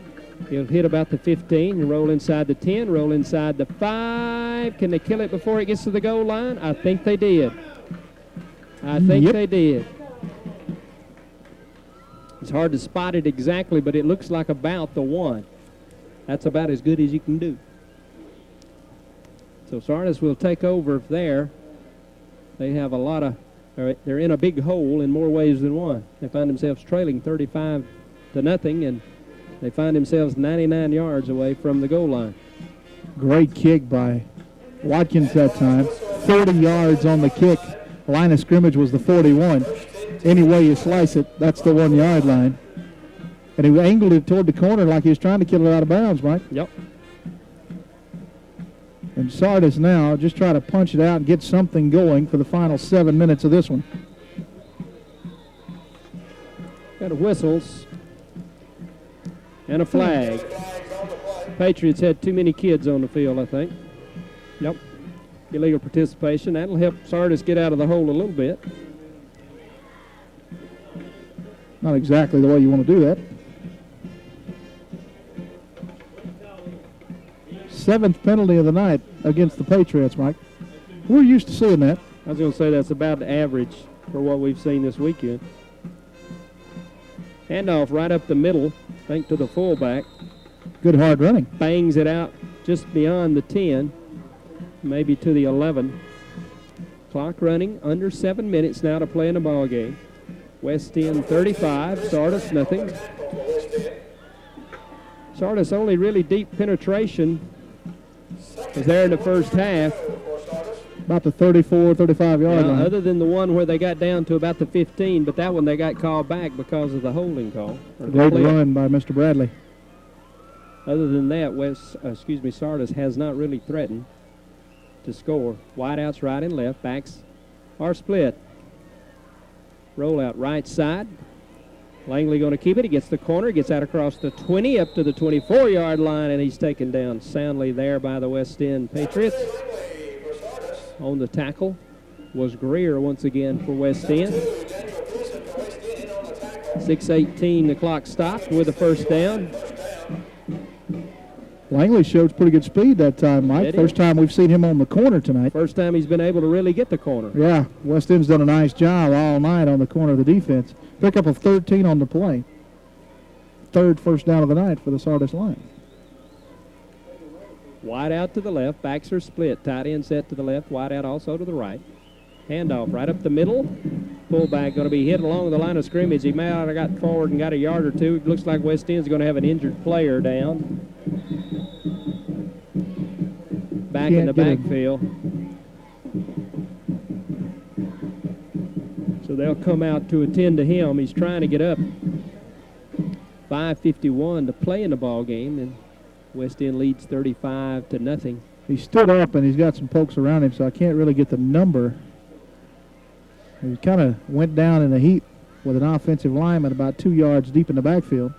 Speaker 2: He'll hit about the 15 and roll inside the 10, roll inside the 5. Can they kill it before it gets to the goal line? I think they did. They did. It's hard to spot it exactly, but it looks like about the 1. That's about as good as you can do. So Sardis will take over there. They have a lot of, they're in a big hole in more ways than one. They find themselves trailing 35-0, and they find themselves 99 yards away from the goal line.
Speaker 1: Great kick by Watkins that time. 40 yards on the kick. Line of scrimmage was the 41. Any way you slice it, that's the 1-yard line. And he angled it toward the corner like he was trying to kill it out of bounds, Mike.
Speaker 2: Yep.
Speaker 1: And Sardis now just try to punch it out and get something going for the final 7 minutes of this one.
Speaker 2: Got whistles and a flag. Patriots had too many kids on the field, I think. Yep. illegal participation. That'll help Sardis get out of the hole a little bit.
Speaker 1: Not exactly the way you want to do that. 7th penalty of the night against the Patriots, Mike. We're used to seeing that.
Speaker 2: I was going to say that's about average for what we've seen this weekend. Handoff right up the middle, thanks to the fullback.
Speaker 1: Good hard running.
Speaker 2: Bangs it out just beyond the 10, maybe to the 11. Clock running, under 7 minutes now to play in the ball game. West End 35, Sardis nothing. Sardis only really deep penetration was there in the first half.
Speaker 1: About the 34, 35-yard line.
Speaker 2: Other than the one where they got down to about the 15, but that one they got called back because of the holding call.
Speaker 1: Great run by Mr. Bradley.
Speaker 2: Other than that, Sardis has not really threatened to score. Wideouts right and left. Backs are split. Roll out right side. Langley going to keep it. He gets the corner, gets out across the 20 up to the 24-yard line, and he's taken down soundly there by the West End Patriots. On the tackle was Greer once again for West End. 6:18 the clock stopped with a first down.
Speaker 1: Langley showed pretty good speed that time, Mike. First time we've seen him on the corner tonight.
Speaker 2: First time he's been able to really get the corner.
Speaker 1: Yeah, West End's done a nice job all night on the corner of the defense. Pickup of 13 on the play. 3rd first down of the night for the Sardis line.
Speaker 2: Wide out to the left. Backs are split. Tight end set to the left. Wide out also to the right. Handoff right up the middle. Fullback going to be hit along the line of scrimmage. He may have got forward and got a yard or two. It looks like West End's going to have an injured player down. Back in the backfield. So they'll come out to attend to him. He's trying to get up. 5:51 to play in the ball game, and West End leads 35-0.
Speaker 1: He stood up, and he's got some folks around him, so I can't really get the number. He kind of went down in a heap with an offensive lineman about 2 yards deep in the backfield.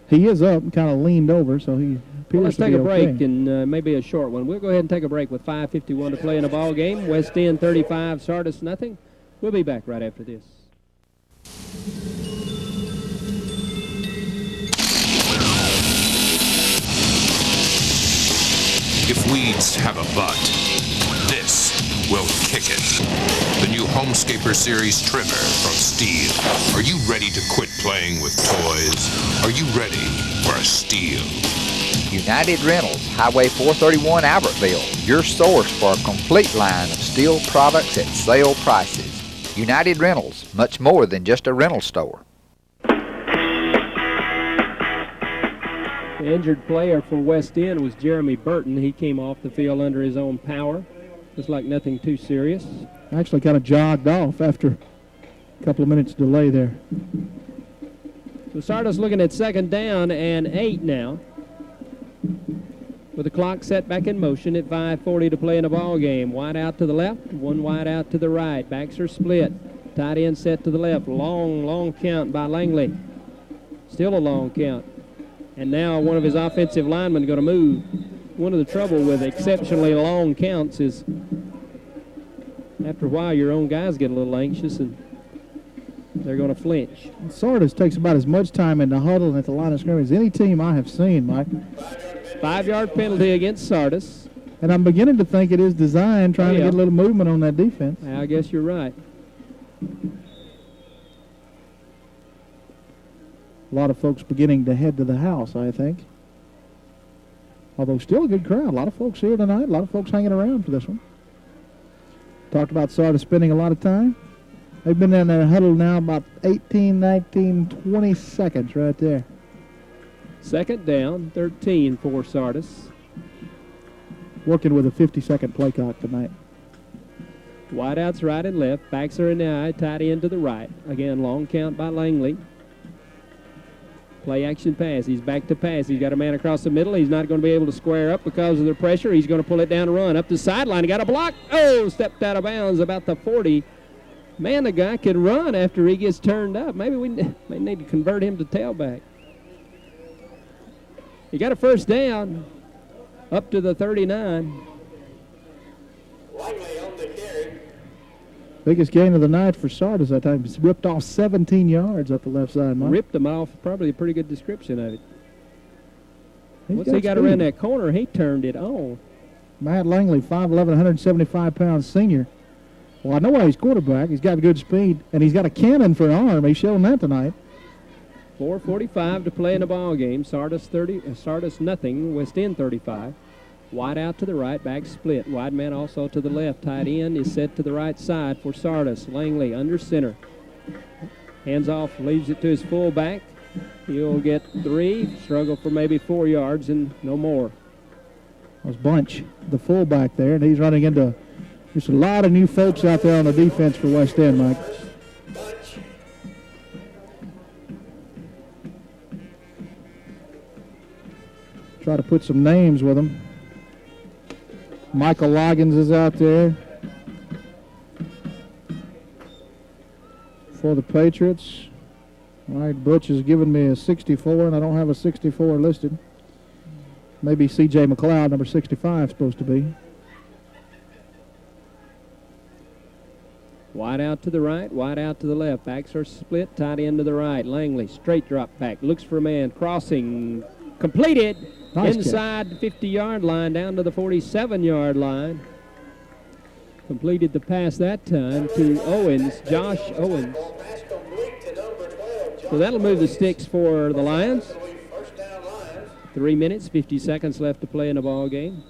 Speaker 1: He is up and kind of leaned over, so he appears
Speaker 2: let's
Speaker 1: to
Speaker 2: take
Speaker 1: be
Speaker 2: a break
Speaker 1: okay.
Speaker 2: and maybe a short one. We'll go ahead and take a break with 5:51 to play in the ball game. West End 35, Sardis nothing. We'll be back right after this.
Speaker 6: If weeds have a butt, this will kick it. The new Homescaper Series trimmer from Steel. Are you ready to quit playing with toys? Are you ready for a Steel?
Speaker 5: United Rentals, Highway 431 Albertville, your source for a complete line of steel products at sale prices. United Rentals, much more than just a rental store.
Speaker 2: The injured player for West End was Jeremy Burton. He came off the field under his own power. Looks like nothing too serious.
Speaker 1: Actually kind of jogged off after a couple of minutes delay there.
Speaker 2: So Sardis looking at 2nd down and 8 now. With the clock set back in motion at 5:40 to play in the ball game. Wide out to the left, one wide out to the right. Backs are split. Tight end set to the left. Long count by Langley. Still a long count. And now one of his offensive linemen going to move. One of the trouble with exceptionally long counts is after a while your own guys get a little anxious and they're going to flinch.
Speaker 1: Sardis takes about as much time in the huddle and at the line of scrimmage as any team I have seen, Mike.
Speaker 2: 5-yard penalty against Sardis.
Speaker 1: And I'm beginning to think it is designed, trying to get a little movement on that defense.
Speaker 2: I guess you're right.
Speaker 1: A lot of folks beginning to head to the house, I think. Although still a good crowd. A lot of folks here tonight. A lot of folks hanging around for this one. Talked about Sardis spending a lot of time. They've been in that huddle now about 18, 19, 20 seconds right there.
Speaker 2: 2nd down, 13 for Sardis.
Speaker 1: Working with a 50-second play clock tonight.
Speaker 2: Wideouts right and left. Backs are in the eye. Tight end to the right. Again, long count by Langley. Play action pass. He's back to pass. He's got a man across the middle. He's not going to be able to square up because of the pressure. He's going to pull it down and run. Up the sideline. He got a block. Oh, stepped out of bounds about the 40. Man, the guy can run after he gets turned up. Maybe we may need to convert him to tailback. He got a first down up to the 39.
Speaker 1: Biggest gain of the night for Sardis that time. He's ripped off 17 yards up the left side, Mike.
Speaker 2: Ripped them off, probably a pretty good description of it. Once he got
Speaker 1: speed.
Speaker 2: around that corner, he turned it on.
Speaker 1: Matt Langley, 5'11", 175-pound senior. Well, I know why he's quarterback. He's got good speed, and he's got a cannon for an arm. He's shown that tonight.
Speaker 2: 4:45 to play in the ball game. Sardis nothing. West End 35. Wide out to the right, back split. Wide man also to the left. Tight end is set to the right side for Sardis. Langley under center. Hands off, leaves it to his fullback. He'll get 3, struggle for maybe 4 yards and no more.
Speaker 1: That was Bunch, the fullback there, and he's running into just a lot of new folks out there on the defense for West End, Mike. Try to put some names with them. Michael Loggins is out there for the Patriots. All right, Butch has given me a 64, and I don't have a 64 listed. Maybe C.J. McLeod, number 65, supposed to be.
Speaker 2: Wide out to the right, wide out to the left. Backs are split, tight end to the right. Langley, straight drop back, looks for a man, crossing, completed.
Speaker 1: Nice
Speaker 2: inside the 50-yard line, down to the 47-yard line. Completed the pass that time to Owens, Josh Owens. So that'll move the sticks for the Lions. 3 minutes, 50 seconds left to play in the ball game.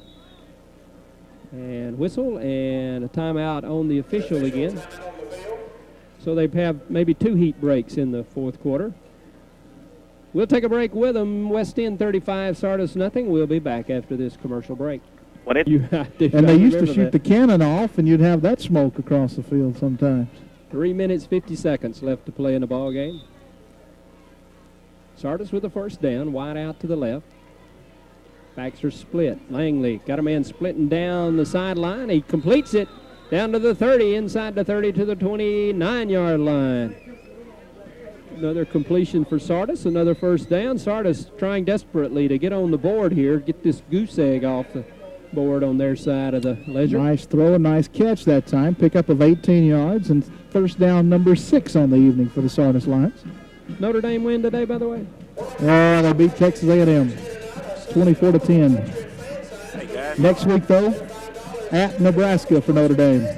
Speaker 2: And whistle and a timeout on the official again. So they have maybe 2 heat breaks in the fourth quarter. We'll take a break with them. West End 35, Sardis nothing. We'll be back after this commercial break.
Speaker 1: And they used to shoot the cannon off, and you'd have that smoke across the field sometimes.
Speaker 2: 3 minutes, 50 seconds left to play in the ball game. Sardis with the first down, wide out to the left. Backs are split. Langley got a man splitting down the sideline. He completes it down to the 30, inside the 30 to the 29-yard line. Another completion for Sardis, another first down. Sardis trying desperately to get on the board here, get this goose egg off the board on their side of the ledger.
Speaker 1: Nice throw, a nice catch that time. Pickup of 18 yards and first down number 6 on the evening for the Sardis Lions.
Speaker 2: Notre Dame win today, by the way?
Speaker 1: Oh, they beat Texas A&M. It's 24-10. Next week, though, at Nebraska for Notre Dame.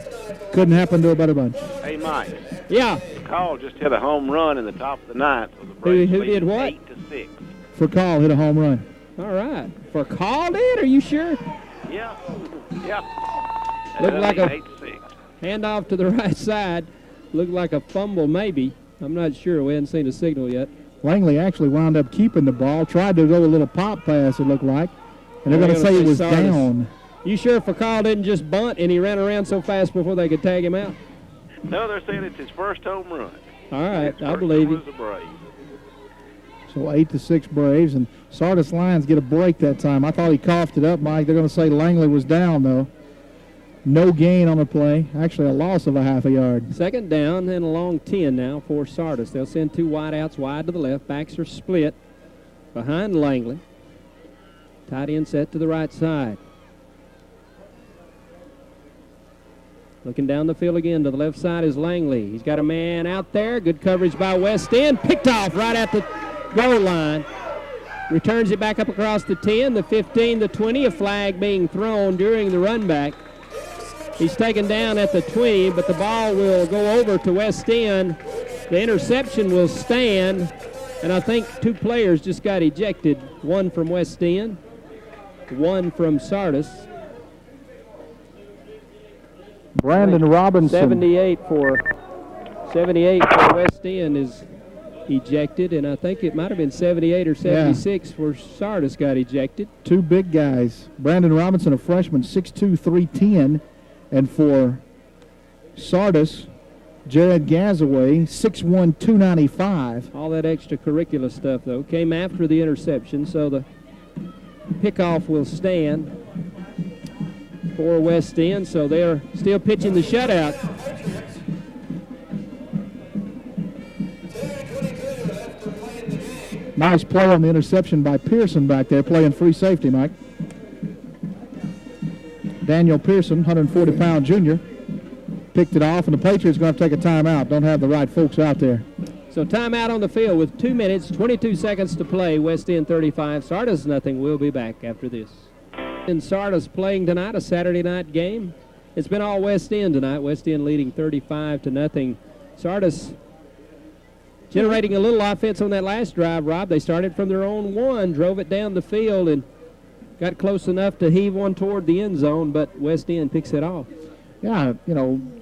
Speaker 1: Couldn't happen to a better bunch.
Speaker 3: Hey, Mike.
Speaker 2: Yeah.
Speaker 3: Call just hit a home run in the top of the ninth. So the Braves
Speaker 2: Who
Speaker 3: lead
Speaker 2: did what?
Speaker 3: 8-6.
Speaker 1: For Call, hit a home run.
Speaker 2: All right. For Call did? Are you sure?
Speaker 3: Yeah. Yep.
Speaker 2: Looked like a
Speaker 3: 8-6.
Speaker 2: handoff to the right side. Looked like a fumble maybe. I'm not sure. We hadn't seen a signal yet.
Speaker 1: Langley actually wound up keeping the ball. Tried to go a little pop pass, it looked like. And they're going to say he was
Speaker 2: Sardis.
Speaker 1: down.
Speaker 2: You sure Fakal didn't just bunt and he ran around so fast before they could tag him out?
Speaker 3: No, they're saying it's his first home run.
Speaker 2: All right, I
Speaker 3: First
Speaker 2: believe
Speaker 3: one
Speaker 2: you.
Speaker 3: was the Braves.
Speaker 1: So 8-6 Braves, and Sardis Lions get a break that time. I thought he coughed it up, Mike. They're going to say Langley was down, though. No gain on the play. Actually, a loss of a half a yard.
Speaker 2: Second down and a long 10 now for Sardis. They'll send 2 wideouts wide to the left. Backs are split behind Langley. Tight end set to the right side. Looking down the field again to the left side is Langley. He's got a man out there. Good coverage by West End. Picked off right at the goal line. Returns it back up across the 10, the 15, the 20. A flag being thrown during the run back. He's taken down at the 20, but the ball will go over to West End. The interception will stand, and I think 2 players just got ejected. One from West End, one from Sardis.
Speaker 1: Brandon Robinson.
Speaker 2: 78 for West End is ejected, and I think it might have been 78 or 76 for Sardis got ejected.
Speaker 1: 2 big guys. Brandon Robinson, a freshman, 6'2", 310. And for Sardis, Jared Gazaway, 6'1", 295.
Speaker 2: All that extracurricular stuff, though, came after the interception, so the pickoff will stand for West End, so they're still pitching the shutout.
Speaker 1: Nice play on the interception by Pearson back there, playing free safety, Mike. Daniel Pearson, 140-pound junior, picked it off, and the Patriots going to take a timeout. Don't have the right folks out there.
Speaker 2: So timeout on the field with 2 minutes, 22 seconds to play. West End 35, Sardis nothing. We'll be back after this. And Sardis playing tonight, a Saturday night game. It's been all West End tonight. West End leading 35-0. Sardis generating a little offense on that last drive, Rob. They started from their own 1, drove it down the field, and got close enough to heave one toward the end zone, but West End picks it off.
Speaker 1: Yeah,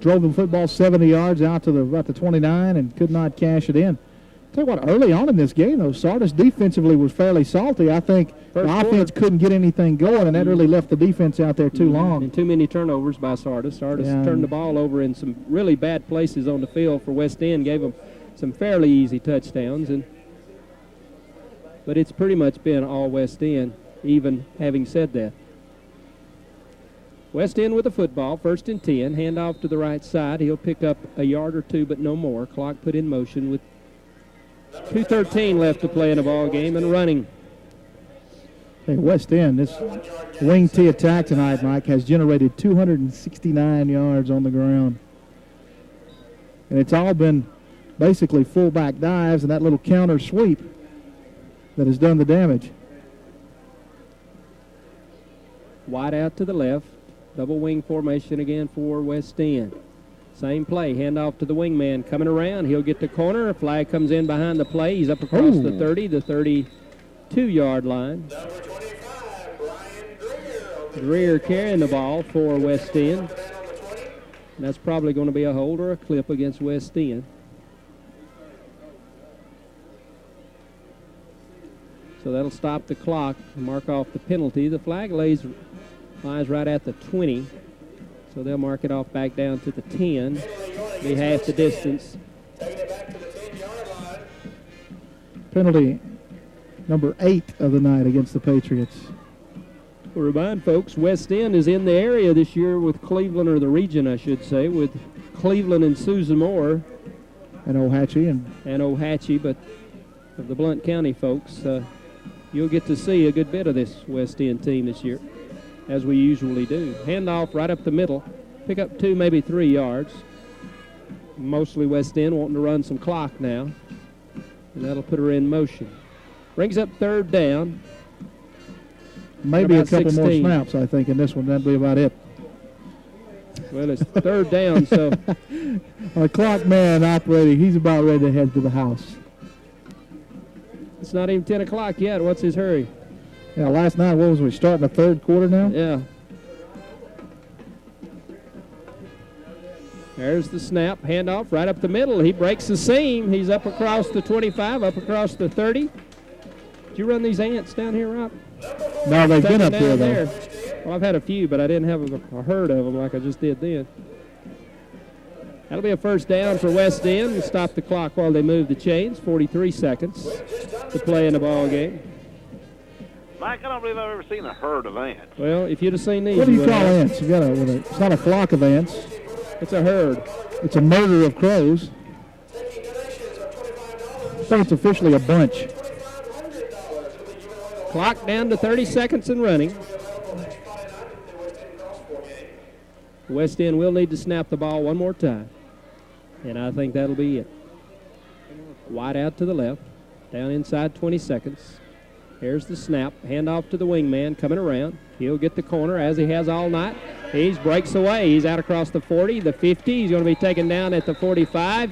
Speaker 1: drove the football 70 yards out to about the 29 and could not cash it in. Tell you what, early on in this game, though, Sardis defensively was fairly salty. I think the offense couldn't get anything going, and that really left the defense out there too long.
Speaker 2: And too many turnovers by Sardis. Sardis turned the ball over in some really bad places on the field for West End, gave them some fairly easy touchdowns. But it's pretty much been all West End, even having said that. West End with the football, 1st and 10, handoff to the right side. He'll pick up a yard or 2, but no more. Clock put in motion with 2:13 left to play in the ball game and running.
Speaker 1: Hey, West End, this wing T attack tonight, Mike, has generated 269 yards on the ground. And it's all been basically fullback dives and that little counter sweep that has done the damage.
Speaker 2: Wide out to the left. Double wing formation again for West End. Same play, handoff to the wingman coming around. He'll get the corner. A flag comes in behind the play. He's up across the 30, the 32-yard line. Greer carrying the ball for West End. And that's probably going to be a hold or a clip against West End. So that'll stop the clock, mark off the penalty. The flag lies right at the 20. So they'll mark it off back down to the 10. Be half the distance.
Speaker 1: Penalty number 8 of the night against the Patriots.
Speaker 2: We'll remind folks, West End is in the area this year with Cleveland, or the region, I should say, with Cleveland and Susan Moore.
Speaker 1: And Ohatchee. And
Speaker 2: Ohatchee, but of the Blount County folks, you'll get to see a good bit of this West End team this year, as we usually do. Handoff right up the middle. Pick up 2, maybe 3 yards. Mostly West End wanting to run some clock now. And that'll put her in motion. Brings up 3rd down.
Speaker 1: Maybe a couple
Speaker 2: 16
Speaker 1: more snaps, I think, in this one. That'd be about it.
Speaker 2: Well, it's 3rd down, so.
Speaker 1: Our clock man operating, he's about ready to head to the house.
Speaker 2: It's not even 10 o'clock yet. What's his hurry?
Speaker 1: Yeah, last night, what was we, starting the 3rd quarter now?
Speaker 2: Yeah. There's the snap, handoff right up the middle. He breaks the seam. He's up across the 25, up across the 30. Did you run these ants down here, Rob?
Speaker 1: No, they've been up here, though.
Speaker 2: Well, I've had a few, but I didn't have a herd of them like I just did then. That'll be a 1st down for West End. We'll stop the clock while they move the chains. 43 seconds to play in the ball game.
Speaker 3: Mike, I don't believe I've ever seen a herd of ants.
Speaker 2: Well, if you'd have seen these.
Speaker 1: What do you call ants? You got it's not a flock of ants.
Speaker 2: It's a herd.
Speaker 1: It's a murder of crows. I think it's officially a bunch.
Speaker 2: Clock down to 30 seconds and running. West End will need to snap the ball one more time. And I think that'll be it. Wide out to the left. Down inside 20 seconds. Here's the snap. Handoff to the wingman coming around. He'll get the corner as he has all night. He breaks away. He's out across the 40, the 50. He's going to be taken down at the 45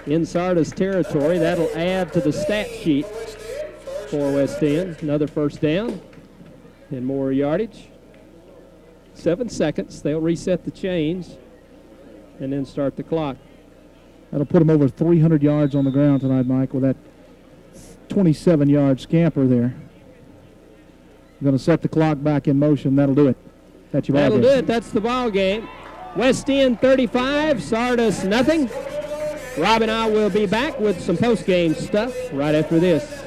Speaker 2: in Sardis territory. That'll add to the stat sheet for West End. Another 1st down and more yardage. 7 seconds. They'll reset the chains and then start the clock.
Speaker 1: That'll put them over 300 yards on the ground tonight, Mike, with that 27-yard scamper there. Going to set the clock back in motion. That'll do it.
Speaker 2: That'll do it. That's the ball game. West End 35, Sardis nothing. Rob and I will be back with some post-game stuff right after this.